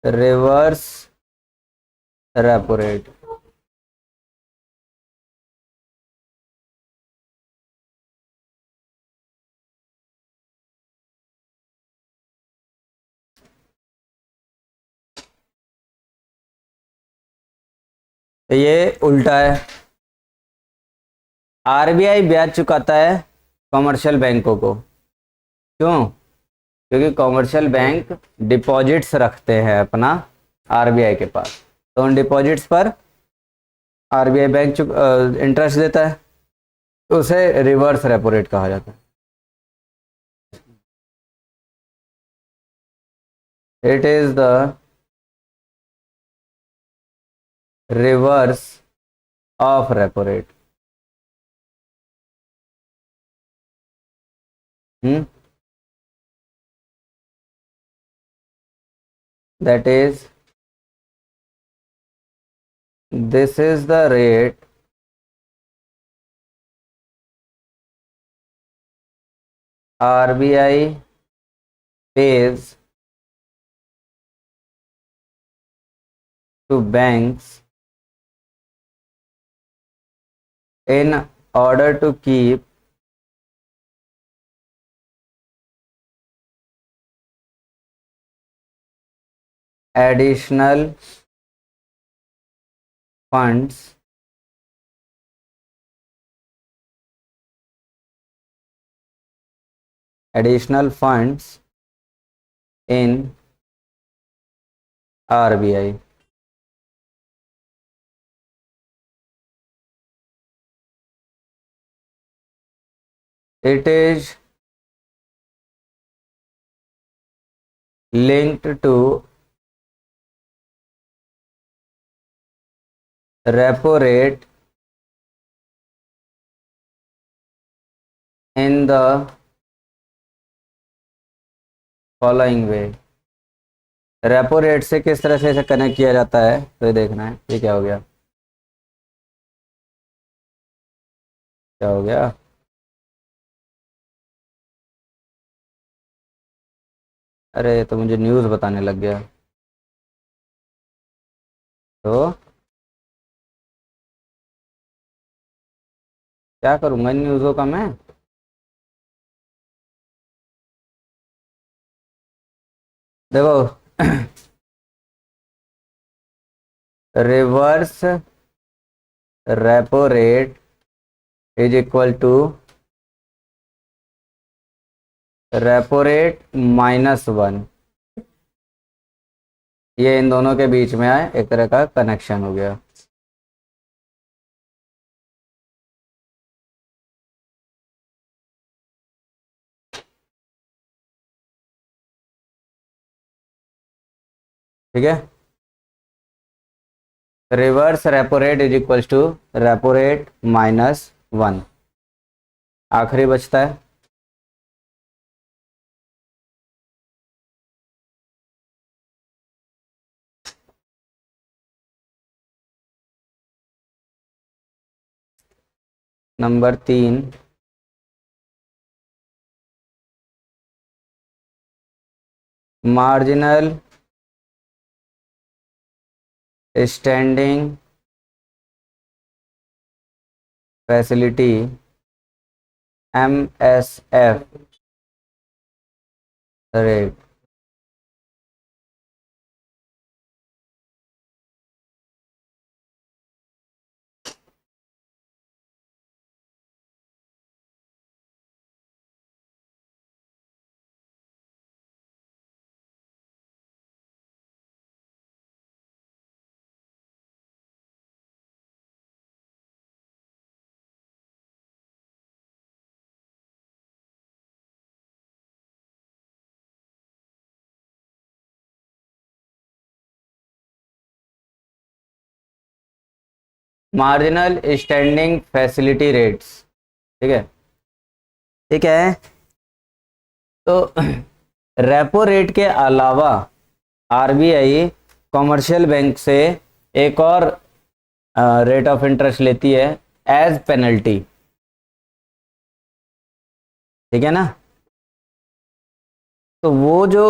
रिवर्स रेपो रेट। तो ये उल्टा है। आरबीआई ब्याज चुकाता है कमर्शियल बैंकों को। क्यों? क्योंकि कमर्शियल बैंक डिपॉजिट्स रखते हैं अपना आरबीआई के पास, तो उन डिपॉजिट्स पर आरबीआई बैंक इंटरेस्ट देता है, तो उसे रिवर्स रेपो रेट कहा जाता है। It is the reverse of repo rate. Hmm, that is, this is the rate RBI pays to banks in order to keep additional funds in RBI. It is linked to repo rate in the following way. Repo rate से किस तरह से इसे connect किया जाता है, तो ये देखना है। ये क्या हो गया, क्या हो गया, अरे ये तो मुझे न्यूज़ बताने लग गया। तो क्या करूंगा इन न्यूज़ों का मैं। देखो reverse repo rate is equal to repo rate -1। ये इन दोनों के बीच में आए एक तरह का कनेक्शन हो गया। ठीक है, reverse repo rate is equal to repo rate -1। आखिरी बचता है number 3, marginal standing facility MSF rate. Marginal standing facility rates, ठीक है, ठीक है। तो रेपो रेट के अलावा आरबीआई कॉमर्शियल बैंक से एक और रेट ऑफ इंटरेस्ट लेती है एज पेनल्टी, ठीक है ना। तो वो जो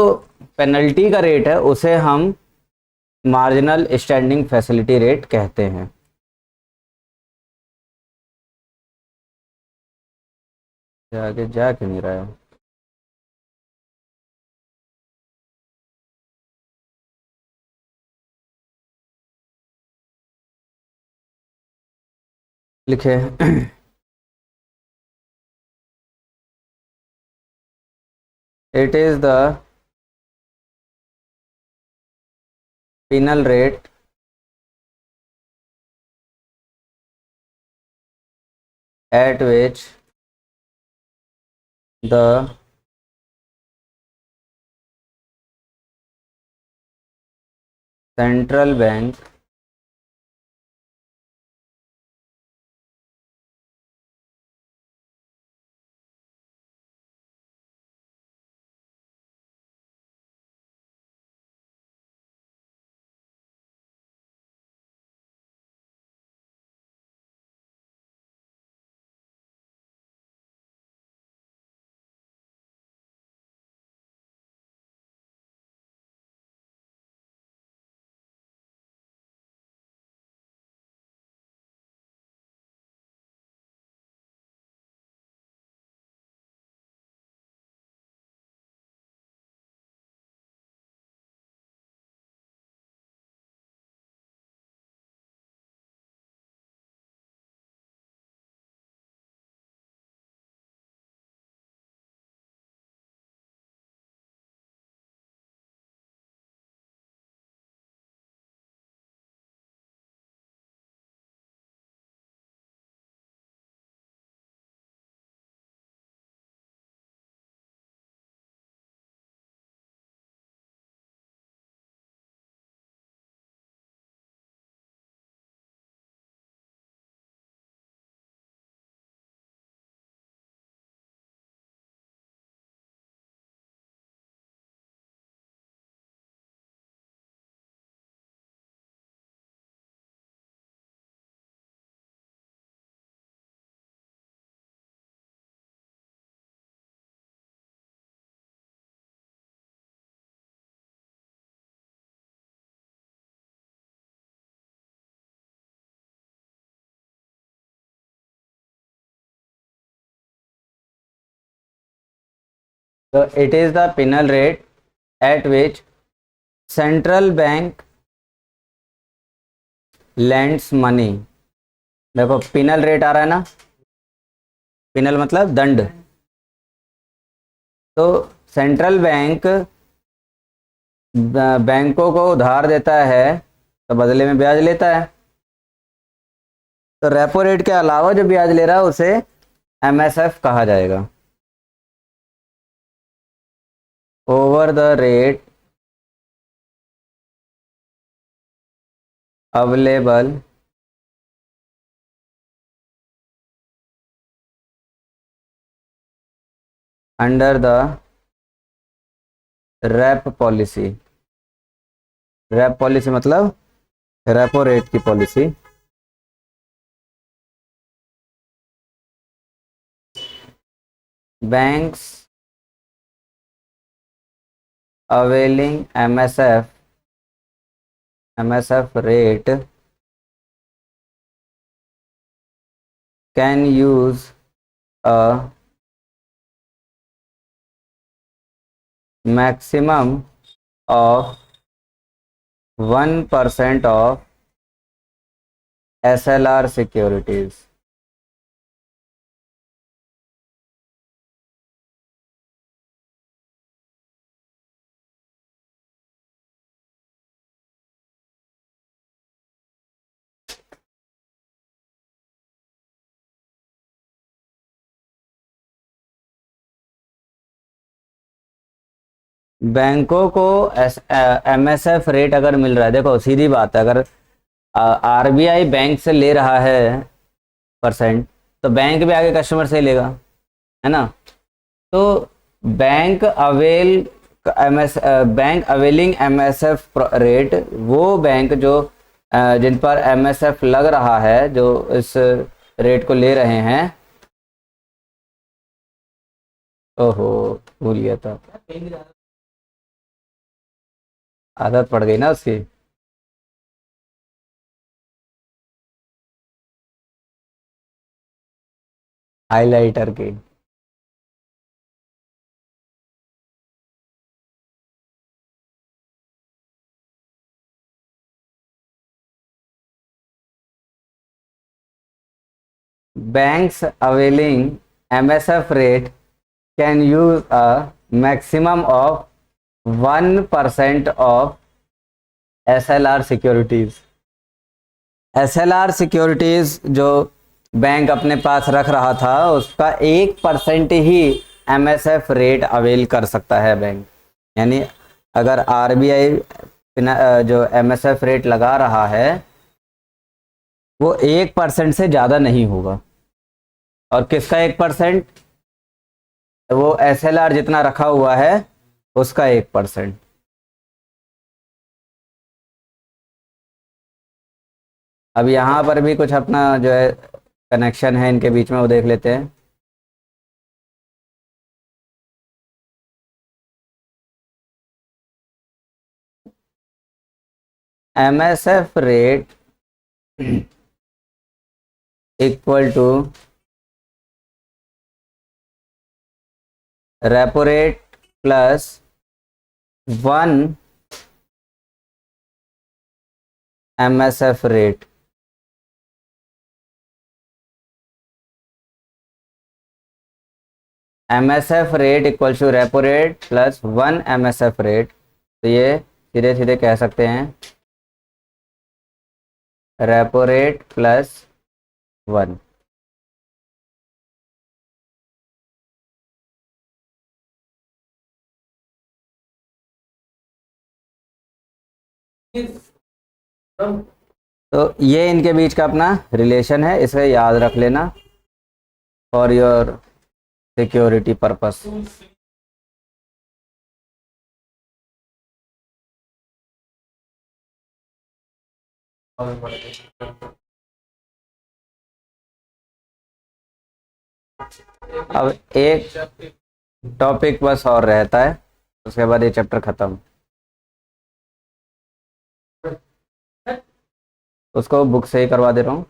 पेनल्टी का रेट है उसे हम मार्जिनल स्टैंडिंग फैसिलिटी रेट कहते हैं। आगे जा क्यों नहीं रहा है, लिखे it is the penal rate at which the central bank तो it is the penal rate at which central bank lands money. देखो पिनल रेट आ रहा है ना, पिनल मतलब दंड। तो सेंट्रल बैंक बैंकों को उधार देता है तो बदले में ब्याज लेता है। तो रेपो रेट के अलावा जो ब्याज ले रहा है उसे एमएसएफ कहा जाएगा, over the rate available under the rape policy. Rape policy मतलब रेपो रेट की policy. Banks availing MSF rate can use a maximum of 1% of SLR securities। बैंकों को एमएसएफ रेट अगर मिल रहा है, देखो सीधी बात है, अगर आरबीआई बैंक से ले रहा है परसेंट तो बैंक भी आगे कस्टमर से लेगा, है ना। तो bank avail bank availing MSF rate, वो बैंक जो जिन पर एमएसएफ लग रहा है, जो इस रेट को ले रहे हैं। ओहो भूल गया था, आदत पड़ गई ना उसकी। हाइलाइटर की। Banks availing MSF rate can use a maximum of 1% of SLR securities. SLR securities जो बैंक अपने पास रख रहा था उसका 1% ही MSF रेट अवेल कर सकता है बैंक। यानी अगर आरबीआई जो MSF रेट लगा रहा है वो 1% से ज़्यादा नहीं होगा। और किसका 1%? वो SLR जितना रखा हुआ है उसका 1%। अब यहाँ पर भी कुछ अपना जो है कनेक्शन है इनके बीच में, वो देख लेते हैं। MSF rate equal to repo rate plus 1 MSF rate. MSF rate equal to repo rate plus 1 MSF rate. तो ये सीधे सीधे कह सकते हैं रेपो रेट प्लस 1। तो ये इनके बीच का अपना रिलेशन है, इसे याद रख लेना फॉर योर सिक्योरिटी पर्पस। अब एक टॉपिक बस और रहता है, उसके बाद ये चैप्टर खत्म। उसको बुक से ही करवा दे रहा हूँ।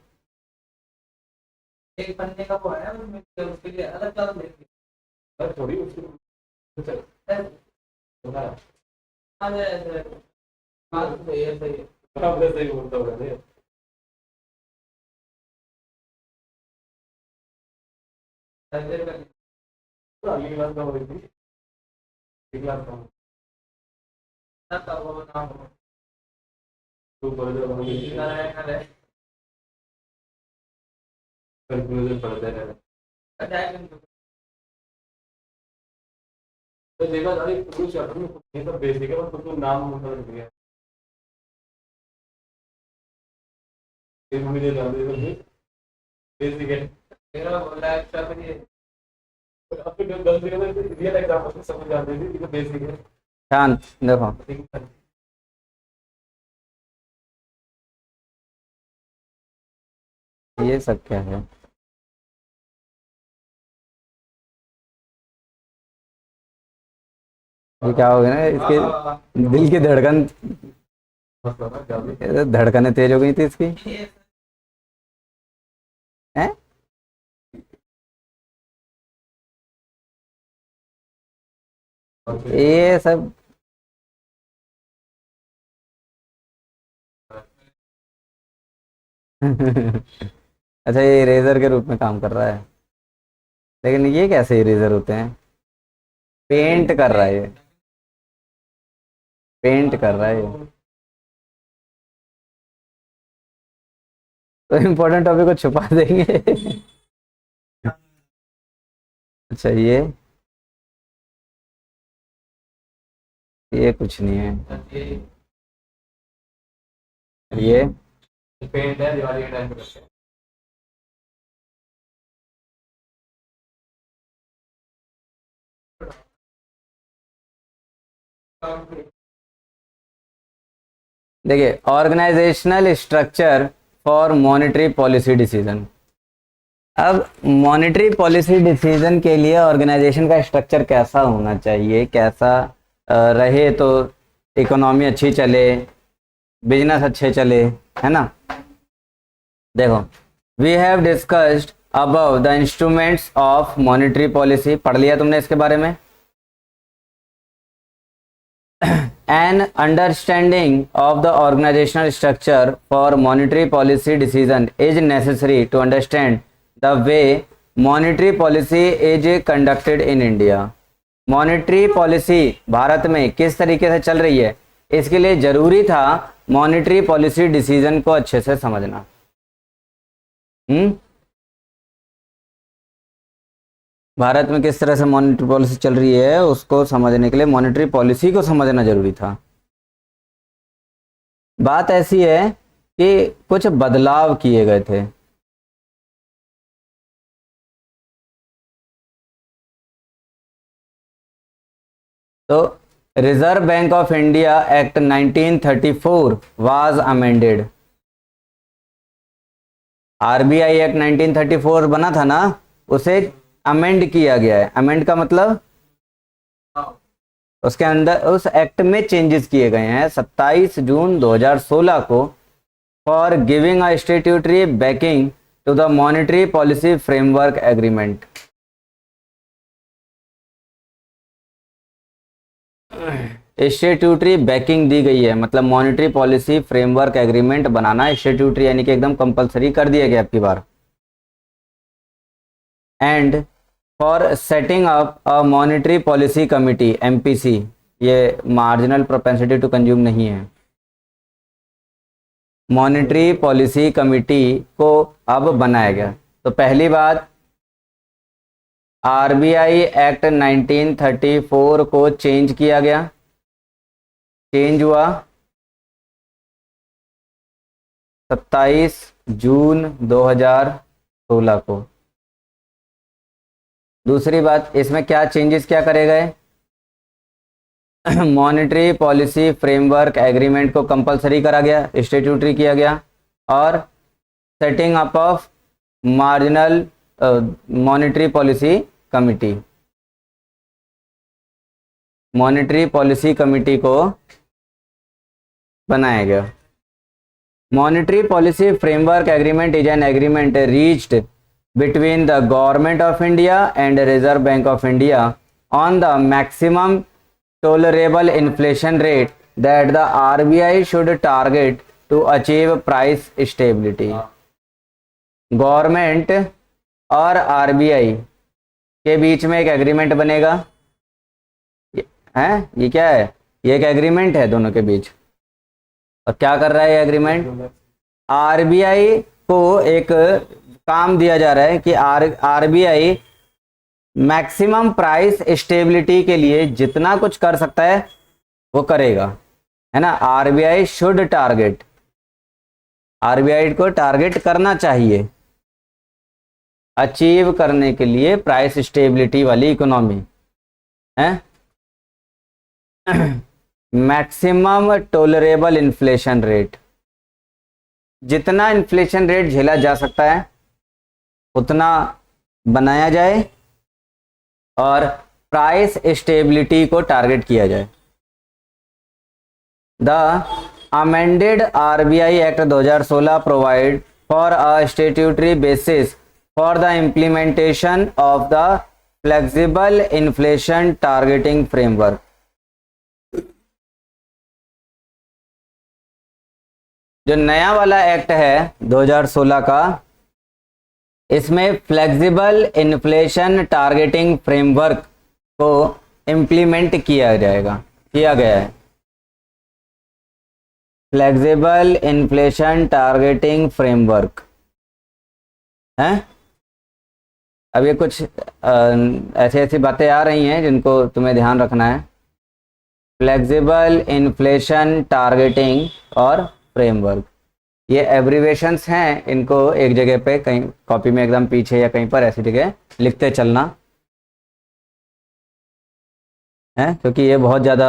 एक पन्ने का वो है उसमें, उसके लिए अलग अलग सही बोलता हूँ अगली क्लास का होगी अगली क्लास का तो कंक्लूजन पढ़ते रहना तो देखा अरे कुछ चैप्टर में ये सब बेसिक है बस तो नाम मतलब दिया फिर मुझे जानते थे बेसिक है मेरा बोला है सब ये अब तो 10 दिन में रियल एग्जांपल में समझ जाते थे ये बेसिक है शांत देखो, ये सब क्या है? ये क्या हो गया ना, इसके दिल की धड़कन, धड़कनें तेज हो गई थी इसकी। हैं? ये सब अच्छा, ये इरेजर के रूप में काम कर रहा है, लेकिन ये कैसे इरेजर होते हैं? पेंट कर रहा है ये, पेंट कर रहा है ये। तो इम्पोर्टेंट टॉपिक को छुपा देंगे। अच्छा, ये कुछ नहीं है। ये पेंट है दिवाली के टाइम पे करते हैं देखिए, organisational structure for monetary policy decision. अब मॉनेटरी पॉलिसी डिसीजन के लिए ऑर्गेनाइजेशन का स्ट्रक्चर कैसा होना चाहिए, कैसा रहे तो इकोनॉमी अच्छी चले, बिजनेस अच्छे चले, है ना। देखो, we have discussed above the instruments of monetary policy, पढ़ लिया तुमने इसके बारे में। An understanding of the organizational structure for monetary policy decision is necessary to understand the way monetary policy is conducted in India. Monetary policy Bharat में किस तरीके से चल रही है, इसके लिए जरूरी था मॉनेटरी पॉलिसी डिसीजन को अच्छे से समझना। भारत में किस तरह से मॉनेटरी पॉलिसी चल रही है उसको समझने के लिए मॉनेटरी पॉलिसी को समझना जरूरी था। बात ऐसी है कि कुछ बदलाव किए गए थे। तो reserve bank of India act 1934 was amended. RBI act 1934 बना था ना, उसे अमेंड किया गया है। अमेंड का मतलब उसके अंदर उस एक्ट में चेंजेस किए गए हैं 27 जून 2016 को, for giving a statutory backing to the monetary policy framework agreement. Statutory backing दी गई है, मतलब मॉनेटरी पॉलिसी फ्रेमवर्क एग्रीमेंट बनाना स्टैट्यूटरी यानी कि एकदम कंपलसरी कर दिया गया आपकी बार। And for setting up a monetary policy committee MPC, ये मार्जिनल प्रोपेंसिटी टू कंज्यूम नहीं है, मॉनेटरी पॉलिसी कमिटी को अब बनाया गया। तो पहली बात, आरबीआई एक्ट 1934 को चेंज किया गया, चेंज हुआ 27 जून 2016 को। दूसरी बात, इसमें क्या चेंजेस क्या करे गए, मॉनेटरी पॉलिसी फ्रेमवर्क एग्रीमेंट को कंपलसरी करा गया, स्टैट्यूटरी किया गया, और setting up of marginal monetary policy committee, monetary policy committee को बनाया गया। Monetary policy framework agreement is an agreement reached between the government of India and Reserve Bank of India on the maximum tolerable inflation rate that the RBI should target to achieve price stability. Government और RBI के बीच में एक agreement बनेगा है, ये क्या है, ये एक एग्रीमेंट है दोनों के बीच। और क्या कर रहा है ये एग्रीमेंट, आरबीआई को एक काम दिया जा रहा है कि आरबीआई मैक्सिमम प्राइस स्टेबिलिटी के लिए जितना कुछ कर सकता है वो करेगा, है ना। आरबीआई शुड टारगेट, आरबीआई को टारगेट करना चाहिए अचीव करने के लिए प्राइस स्टेबिलिटी वाली इकोनॉमी है। मैक्सिमम टोलरेबल इन्फ्लेशन रेट, जितना इन्फ्लेशन रेट झेला जा सकता है उतना बनाया जाए और प्राइस स्टेबिलिटी को टारगेट किया जाए। The amended RBI act 2016 provide for a statutory basis for the implementation of the flexible inflation targeting framework. जो नया वाला एक्ट है 2016 का, इसमें फ्लेक्सिबल इन्फ्लेशन टारगेटिंग फ्रेमवर्क को इम्प्लीमेंट किया गया है। फ्लेक्सिबल इन्फ्लेशन टारगेटिंग फ्रेमवर्क है। अब ये कुछ ऐसी ऐसी बातें आ रही हैं जिनको तुम्हें ध्यान रखना है। फ्लेक्सिबल इन्फ्लेशन टारगेटिंग और फ्रेमवर्क, ये एब्रीवेशंस हैं, इनको एक जगह पे कहीं कॉपी में एकदम पीछे या कहीं पर ऐसी जगह लिखते चलना है, क्योंकि ये बहुत ज़्यादा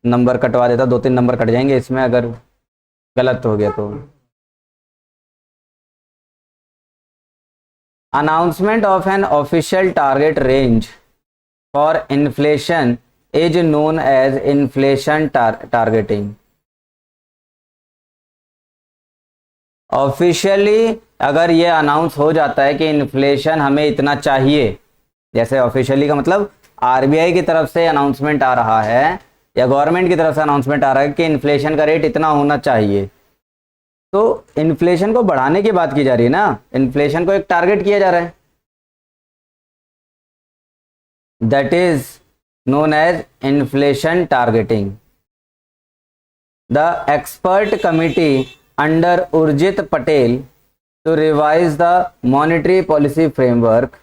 नंबर कटवा देता, 2-3 नंबर कट जाएंगे इसमें अगर गलत हो गया तो। Announcement of an official target range for inflation is known as inflation targeting. Officially अगर ये अनाउंस हो जाता है कि इन्फ्लेशन हमें इतना चाहिए, जैसे ऑफिशियली का मतलब आरबीआई की तरफ से अनाउंसमेंट आ रहा है या गवर्नमेंट की तरफ से अनाउंसमेंट आ रहा है कि इन्फ्लेशन का रेट इतना होना चाहिए, तो इन्फ्लेशन को बढ़ाने की बात की जा रही है ना, इन्फ्लेशन को एक टारगेट किया जा रहा है। That is known as inflation targeting. The expert committee under Urjit Patel to revise the monetary policy framework।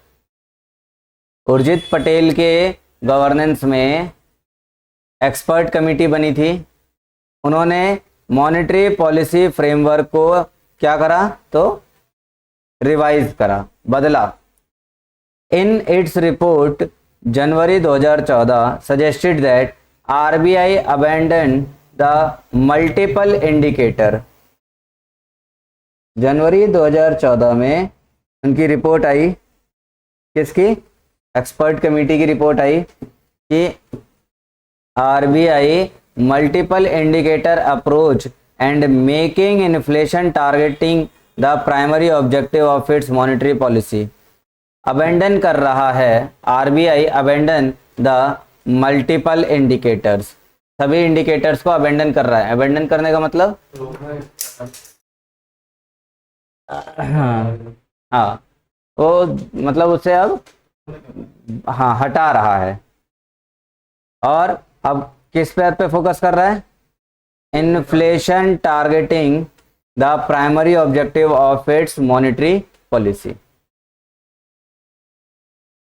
Urjit Patel के गवर्नेंस में एक्सपर्ट कमेटी बनी थी, उन्होंने मॉनेटरी पॉलिसी फ्रेमवर्क को क्या करा, तो रिवाइज करा, बदला। In its report January 2014 suggested that RBI abandon the multiple indicator. जनवरी 2014 में उनकी रिपोर्ट आई, किसकी, एक्सपर्ट कमेटी की रिपोर्ट आई कि RBI multiple indicator approach and making inflation targeting the primary objective of its monetary policy. Abandon कर रहा है RBI, abandon the multiple indicators, सभी इंडिकेटर्स को अबेंडन कर रहा है। अबेंडन करने का मतलब हाँ वो मतलब उससे अब हाँ हटा रहा है, और अब किस पे फोकस कर रहा है, inflation targeting the primary objective of its monetary policy,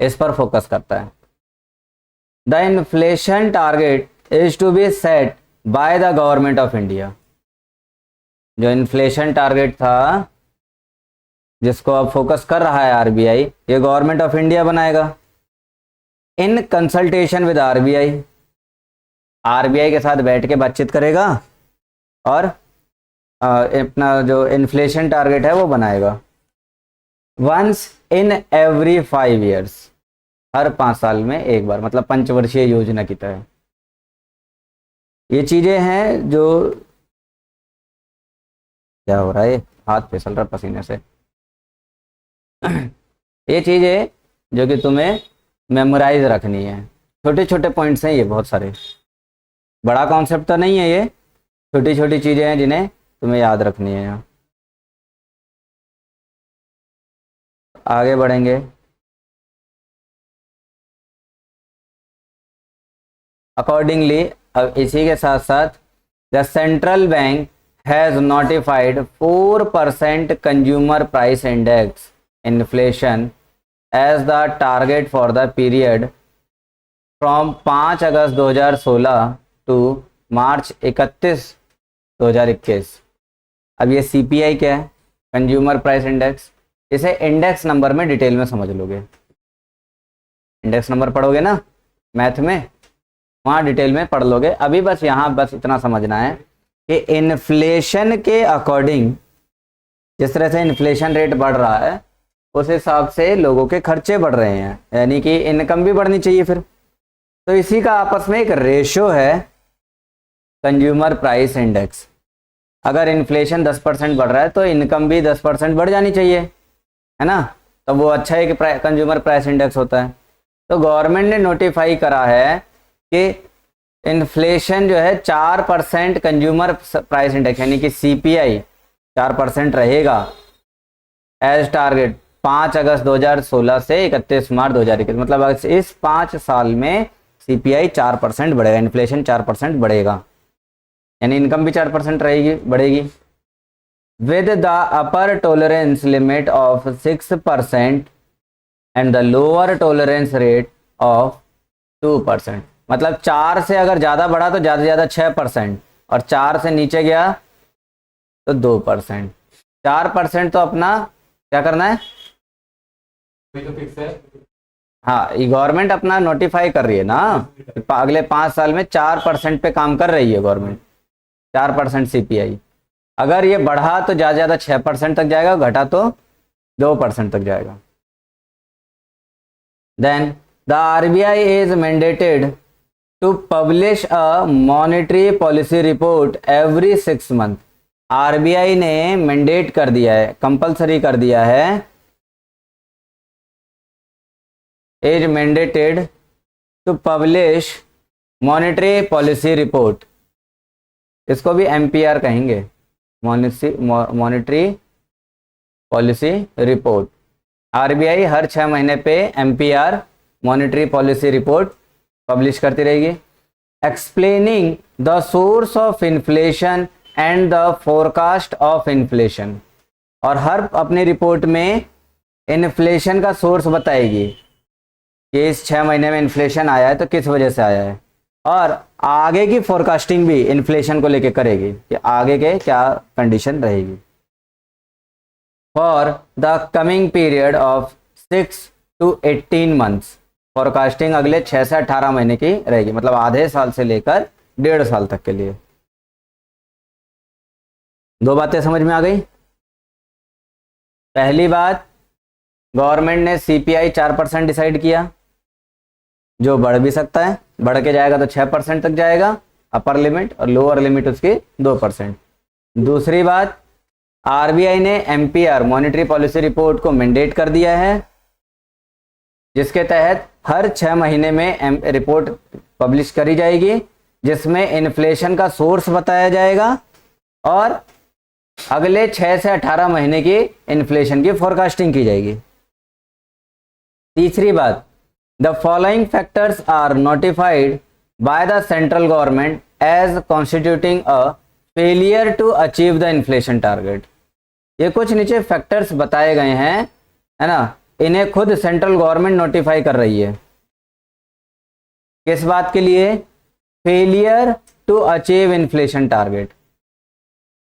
इस पर फोकस करता है। The inflation target is to be set by the government of India. जो इन्फ्लेशन टारगेट था जिसको अब फोकस कर रहा है आरबीआई, ये गवर्नमेंट ऑफ इंडिया बनाएगा in consultation with RBI. RBI के साथ बैठ के बातचीत करेगा और अपना जो इन्फ्लेशन टारगेट है वो बनाएगा। वंस इन एवरी 5 years, हर 5 साल में एक बार, मतलब पंचवर्षीय योजना की तरह। ये चीजें हैं जो, क्या हो रहा है, हाथ फिसल रहा पसीने से। ये चीज़ें जो कि तुम्हें मेमोराइज रखनी है, छोटे छोटे पॉइंट्स हैं ये, बहुत सारे, बड़ा कॉन्सेप्ट तो नहीं है ये, छोटी छोटी चीज़ें हैं जिन्हें तुम्हें याद रखनी है। यहाँ आगे बढ़ेंगे। अकॉर्डिंगली, अब इसी के साथ साथ the central bank has notified 4% consumer price index inflation as the target for the period from 5 August 2016 to March 31 2021। अब ये CPI क्या है? Consumer price index. इसे इंडेक्स नंबर में डिटेल में समझ लोगे, इंडेक्स नंबर पढ़ोगे ना मैथ में, वहाँ डिटेल में पढ़ लोगे। अभी बस यहाँ बस इतना समझना है कि इन्फ्लेशन के अकॉर्डिंग जिस तरह से इन्फ्लेशन रेट बढ़ रहा है उस हिसाब से लोगों के खर्चे बढ़ रहे हैं, यानी कि इनकम भी बढ़नी चाहिए फिर। तो इसी का आपस में एक रेशो है कंज्यूमर प्राइस इंडेक्स। अगर इन्फ्लेशन 10% बढ़ रहा है तो इनकम भी 10% बढ़ जानी चाहिए, है ना, तो वो अच्छा है कि कंज्यूमर प्राइस इंडेक्स होता है। तो गवर्नमेंट ने नोटिफाई करा है कि इन्फ्लेशन जो है 4% कंज्यूमर प्राइस इंडेक्स यानी कि CPI 4% रहेगा एज टारगेट 5 अगस्त 2016 से 31 मार्च 2021। मतलब इस 5 साल में CPI 4% बढ़ेगा, इन्फ्लेशन 4% बढ़ेगा, यानी इनकम भी 4% रहेगी, बढ़ेगी। With the upper tolerance limit of 6% and the lower tolerance rate of 2%। मतलब 4 से अगर ज़्यादा बढ़ा तो ज़्यादा से ज़्यादा 6%, और 4 से नीचे गया तो 2%। 4% तो अपना क्या करना है, वही तो फिक्स है। हाँ, ये गवर्नमेंट अपना नोटिफाई कर रही है ना, अगले 5 साल में 4% पे काम कर रही है गवर्नमेंट, 4% CPI। अगर ये बढ़ा तो ज़्यादा ज़्यादा 6% तक जाएगा, घटा तो 2% तक जाएगा। Then the RBI is mandated to publish a monetary policy report every 6 month. RBI ने मैंडेट कर दिया है, कंपलसरी कर दिया है, is mandated to publish monetary policy report, इसको भी MPR कहेंगे, मॉनेटरी पॉलिसी रिपोर्ट। RBI हर 6 महीने पे MPR monetary policy report publish करती रहेगी, explaining the source of inflation and the forecast of inflation. और हर अपनी रिपोर्ट में इन्फ्लेशन का सोर्स बताएगी कि इस 6 महीने में इन्फ्लेशन आया है तो किस वजह से आया है, और आगे की फोरकास्टिंग भी इन्फ्लेशन को लेके करेगी कि आगे के क्या कंडीशन रहेगी। For the coming period of 6 to 18 months, forecasting अगले 6 से 18 महीने की रहेगी, मतलब आधे साल से लेकर 1.5 साल तक के लिए। 2 बातें समझ में आ गई। पहली बात, गवर्नमेंट ने CPI 4% डिसाइड किया, जो बढ़ भी सकता है, बढ़ के जाएगा तो 6% तक जाएगा अपर लिमिट, और लोअर लिमिट उसकी 2%। दूसरी बात, RBI ने MPR मॉनेटरी पॉलिसी रिपोर्ट को मैंडेट कर दिया है, जिसके तहत हर 6 महीने में रिपोर्ट पब्लिश करी जाएगी, जिसमें इन्फ्लेशन का सोर्स बताया जाएगा और अगले 6 से 18 महीने की इन्फ्लेशन की फोरकास्टिंग की जाएगी। तीसरी बात, the following factors are notified by the central government as constituting a failure to achieve the inflation target. ये कुछ नीचे फैक्टर्स बताए गए हैं, है ना, इन्हें खुद सेंट्रल गवर्नमेंट नोटिफाई कर रही है। किस बात के लिए? Failure to achieve inflation target.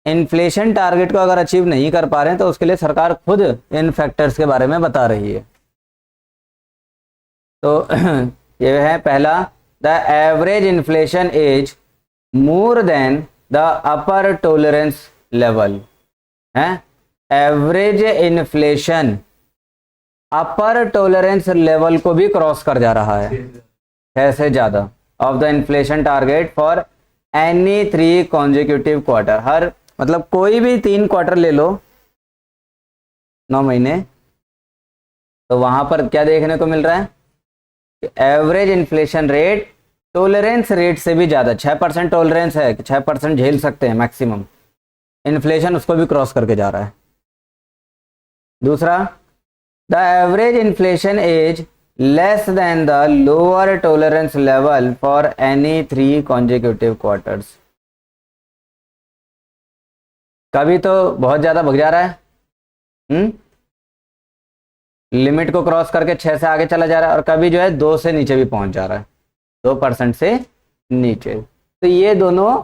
Inflation target को अगर अचीव नहीं कर पा रहे हैं तो उसके लिए सरकार खुद इन फैक्टर्स के बारे में बता रही है। तो ये है पहला, the average inflation is more than the upper tolerance level है। एवरेज इन्फ्लेशन अपर टॉलरेंस लेवल को भी क्रॉस कर जा रहा है, 6 से ज़्यादा of the inflation target for any 3 consecutive quarter. हर मतलब कोई भी 3 क्वार्टर ले लो 9 महीने, तो वहाँ पर क्या देखने को मिल रहा है? Average inflation rate tolerance rate से भी ज़्यादा, 6% टॉलरेंस है, 6% झेल सकते हैं मैक्सिमम, इन्फ्लेशन उसको भी क्रॉस करके जा रहा है। दूसरा, the average inflation is less than the lower tolerance level for any 3 consecutive quarters. कभी तो बहुत ज़्यादा भग जा रहा है, लिमिट को क्रॉस करके 6 से आगे चला जा रहा है, और कभी जो है 2 से नीचे भी पहुंच जा रहा है, 2% से नीचे। तो ये दोनों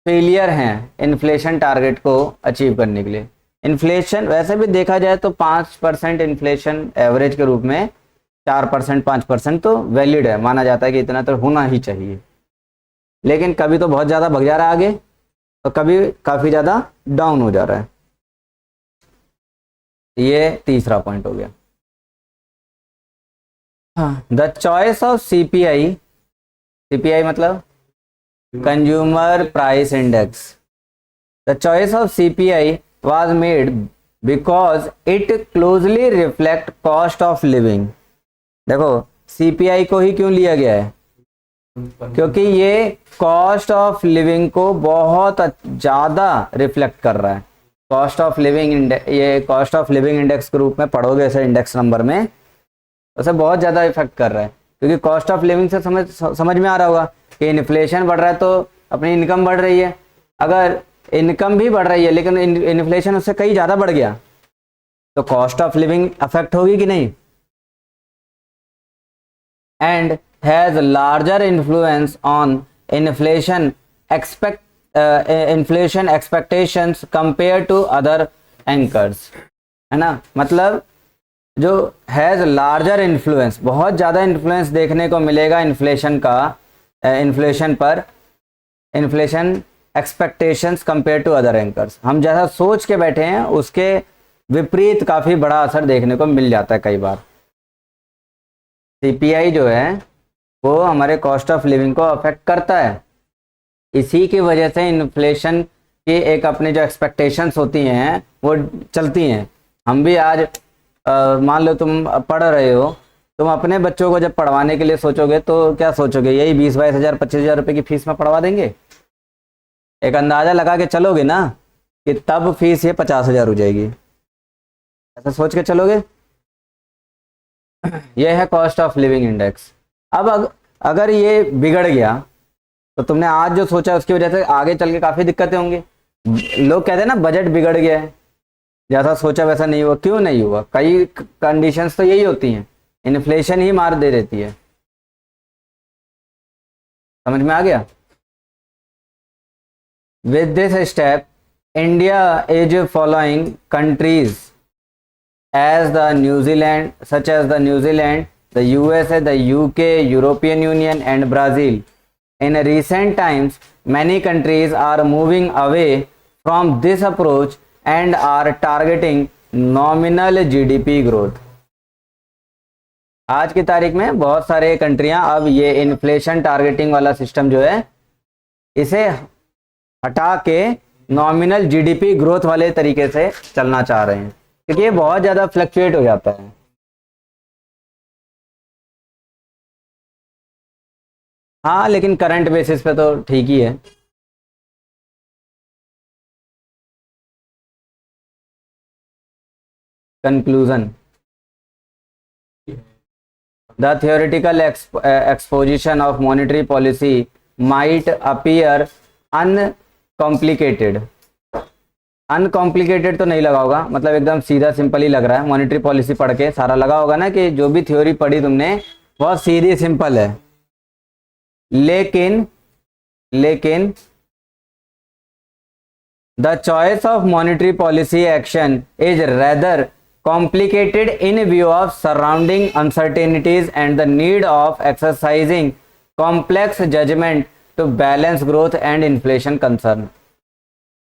फेलियर हैं इन्फ्लेशन टारगेट को अचीव करने के लिए। इन्फ्लेशन वैसे भी देखा जाए तो 5% इन्फ्लेशन एवरेज के रूप में, 4% 5% तो वैलिड है, माना जाता है कि इतना तो होना ही चाहिए। लेकिन कभी तो बहुत ज़्यादा भग जा रहा है आगे, और कभी काफ़ी ज़्यादा डाउन हो जा रहा है। ये तीसरा पॉइंट हो गया। हाँ, the choice of CPI, CPI मतलब consumer price index, the choice of CPI was made because it closely reflect cost of living। देखो सीपीआई को ही क्यों लिया गया है, क्योंकि ये कॉस्ट ऑफ लिविंग को बहुत ज़्यादा रिफ्लेक्ट कर रहा है। कॉस्ट ऑफ लिविंग इंडेक्स, ये कॉस्ट ऑफ लिविंग इंडेक्स के रूप में पढ़ोगे ऐसे इंडेक्स नंबर में, उसे बहुत ज़्यादा इफेक्ट कर रहा है। क्योंकि कॉस्ट ऑफ लिविंग से समझ में आ रहा होगा कि इन्फ्लेशन बढ़ रहा है तो अपनी इनकम बढ़ रही है। अगर इनकम भी बढ़ रही है लेकिन इन्फ्लेशन उससे कहीं ज़्यादा बढ़ गया तो कॉस्ट ऑफ लिविंग अफेक्ट होगी कि नहीं। And has larger influence on inflation expectations compare to other anchors, है ना। मतलब जो हैज़ लार्जर इन्फ्लुएंस, बहुत ज़्यादा इन्फ्लुएंस देखने को मिलेगा इन्फ्लेशन का, इन्फ्लेशन पर, inflation expectations compare to other anchors. हम जैसा सोच के बैठे हैं उसके विपरीत काफ़ी बड़ा असर देखने को मिल जाता है कई बार। सीपीआई जो है वो हमारे कॉस्ट ऑफ लिविंग को अफेक्ट करता है। इसी की वजह से इन्फ्लेशन की एक अपनी जो एक्सपेक्टेशंस होती हैं वो चलती हैं। हम भी आज मान लो तुम पढ़ रहे हो, तुम अपने बच्चों को जब पढ़वाने के लिए सोचोगे तो क्या सोचोगे, यही 20-22 हज़ार 25 हज़ार रुपये की फीस में पढ़वा देंगे। एक अंदाज़ा लगा के चलोगे ना कि तब फीस ये 50 हज़ार हो जाएगी, ऐसा सोच के चलोगे। यह है कॉस्ट ऑफ लिविंग इंडेक्स। अब अगर ये बिगड़ गया तो तुमने आज जो सोचा उसकी वजह से आगे चल के काफ़ी दिक्कतें होंगी। लोग कहते हैं ना बजट बिगड़ गया है, जैसा सोचा वैसा नहीं हुआ। क्यों नहीं हुआ, कई कंडीशंस तो यही होती हैं, इन्फ्लेशन ही मार दे देती है। समझ में आ गया। With this step, India is following countries as the New Zealand, such as the New Zealand, the USA, the UK, European Union, and Brazil. In recent times, many countries are moving away from this approach and are targeting nominal GDP growth. आज की तारीख में बहुत सारे कंट्रियां अब ये inflation targeting वाला system जो है इसे हटा के नॉमिनल जीडीपी ग्रोथ वाले तरीके से चलना चाह रहे हैं, क्योंकि ये बहुत ज़्यादा फ्लक्चुएट हो जाता है। हाँ, लेकिन करंट बेसिस पे तो ठीक ही है। Conclusion, the theoretical exposition of monetary policy might appear uncomplicated. Uncomplicated तो नहीं लगा होगा, मतलब एकदम सीधा सिंपल ही लग रहा है। मॉनेटरी पॉलिसी पढ़ के सारा लगा होगा ना कि जो भी थ्योरी पढ़ी तुमने बहुत सीधी सिंपल है। लेकिन the choice of monetary policy action is rather complicated in view of surrounding uncertainties and the need of exercising complex judgement to balance growth and inflation concern.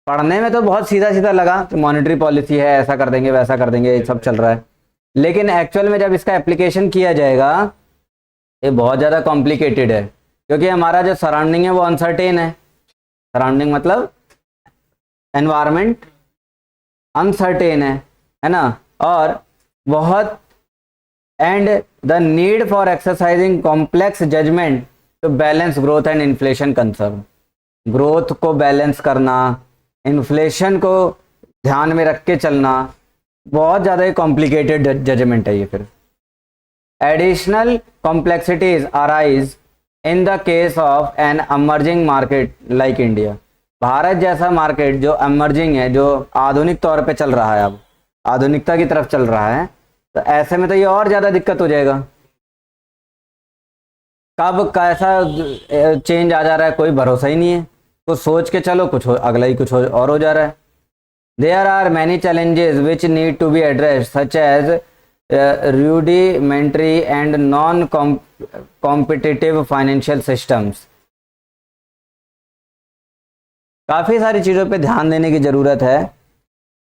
पढ़ने में तो बहुत सीधा सीधा लगा कि मॉनेटरी पॉलिसी है, ऐसा कर देंगे वैसा कर देंगे, ये सब चल रहा है। लेकिन एक्चुअल में जब इसका एप्लीकेशन किया जाएगा ये बहुत ज़्यादा कॉम्प्लिकेटेड है, क्योंकि हमारा जो सराउंडिंग है वो अनसर्टेन है। सराउंडिंग मतलब एनवायरनमेंट अनसर्टेन है ना, और बहुत and the need for exercising complex judgement to balance growth and inflation concern. Growth को बैलेंस करना, इन्फ्लेशन को ध्यान में रख के चलना, बहुत ज़्यादा ही कॉम्प्लिकेटेड जजमेंट है ये। फिर additional complexities arise in the case of an emerging market like India. भारत जैसा मार्केट जो emerging है, जो आधुनिक तौर पे चल रहा है, अब आधुनिकता की तरफ चल रहा है, तो ऐसे में तो ये और ज़्यादा दिक्कत हो जाएगा। कब कैसा चेंज आ जा रहा है कोई भरोसा ही नहीं है। कुछ सोच के चलो, कुछ अगला ही कुछ और हो जा रहा है। There are many challenges which need to be addressed such as rudimentary and non-competitive financial systems। काफ़ी सारी चीज़ों पे ध्यान देने की ज़रूरत है,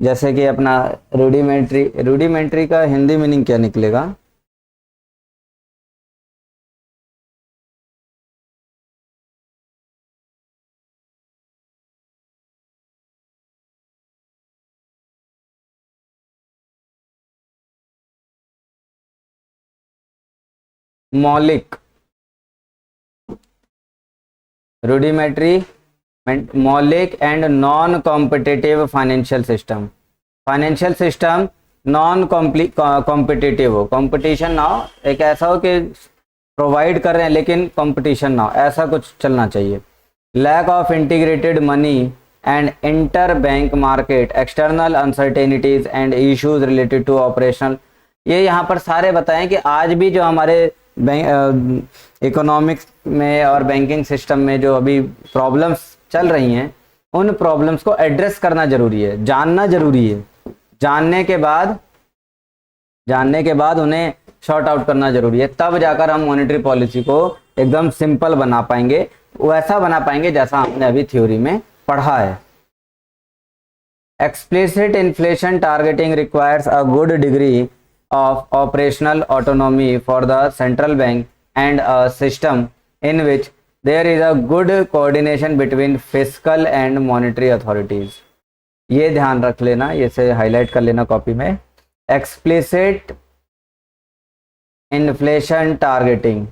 जैसे कि अपना रूडिमेंट्री का हिंदी मीनिंग क्या निकलेगा? मौलिक, रूडिमेंट्री, मौलिक and non competitive financial system. Financial system non competitive हो, कंपटीशन ना हो, एक ऐसा हो कि प्रोवाइड कर रहे हैं लेकिन कंपटीशन ना हो, ऐसा कुछ चलना चाहिए। Lack of integrated money and interbank market, external uncertainties and issues related to operational. ये यहाँ पर सारे बताएं कि आज भी जो हमारे इकोनॉमिक्स में और बैंकिंग सिस्टम में जो अभी प्रॉब्लम्स चल रही हैं, उन प्रॉब्लम्स को एड्रेस करना जरूरी है, जानना जरूरी है। जानने के बाद उन्हें शॉर्ट आउट करना जरूरी है, तब जाकर हम मॉनेटरी पॉलिसी को एकदम सिंपल बना पाएंगे, वैसा बना पाएंगे जैसा हमने अभी थ्योरी में पढ़ा है। Explicit inflation targeting requires a good degree of operational autonomy for the central bank and a system in which there is a good coordination between fiscal and monetary authorities। ये ध्यान रख लेना, ये से हाईलाइट कर लेना कॉपी में। explicit inflation targeting,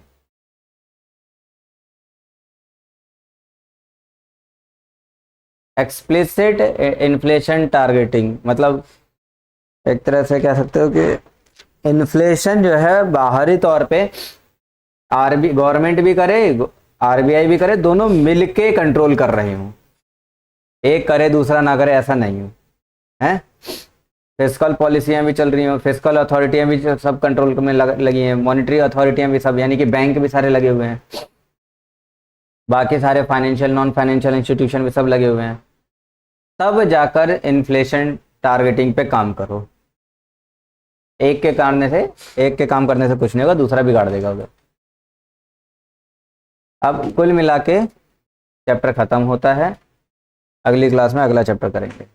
explicit inflation targeting मतलब एक तरह से कह सकते हो कि इन्फ्लेशन जो है बाहरी तौर पे गवर्नमेंट भी करे, आरबीआई भी करे, दोनों मिलके कंट्रोल कर रहे हों, एक करे दूसरा ना करे ऐसा नहीं हो, हैं। फिस्कल पॉलिसियां भी चल रही हो, फिस्कल अथॉरिटियां भी सब कंट्रोल में लगी हैं, मॉनेटरी अथॉरिटियां भी सब, यानी कि बैंक भी सारे लगे हुए हैं, बाकी सारे फाइनेंशियल नॉन फाइनेंशियल इंस्टीट्यूशन भी सब लगे हुए हैं। तब जाकर इन्फ्लेशन टारगेटिंग पे काम करो। एक के काम करने से कुछ नहीं होगा, दूसरा बिगाड़ देगा उधर। अब कुल मिला के चैप्टर खत्म होता है, अगली क्लास में अगला चैप्टर करेंगे।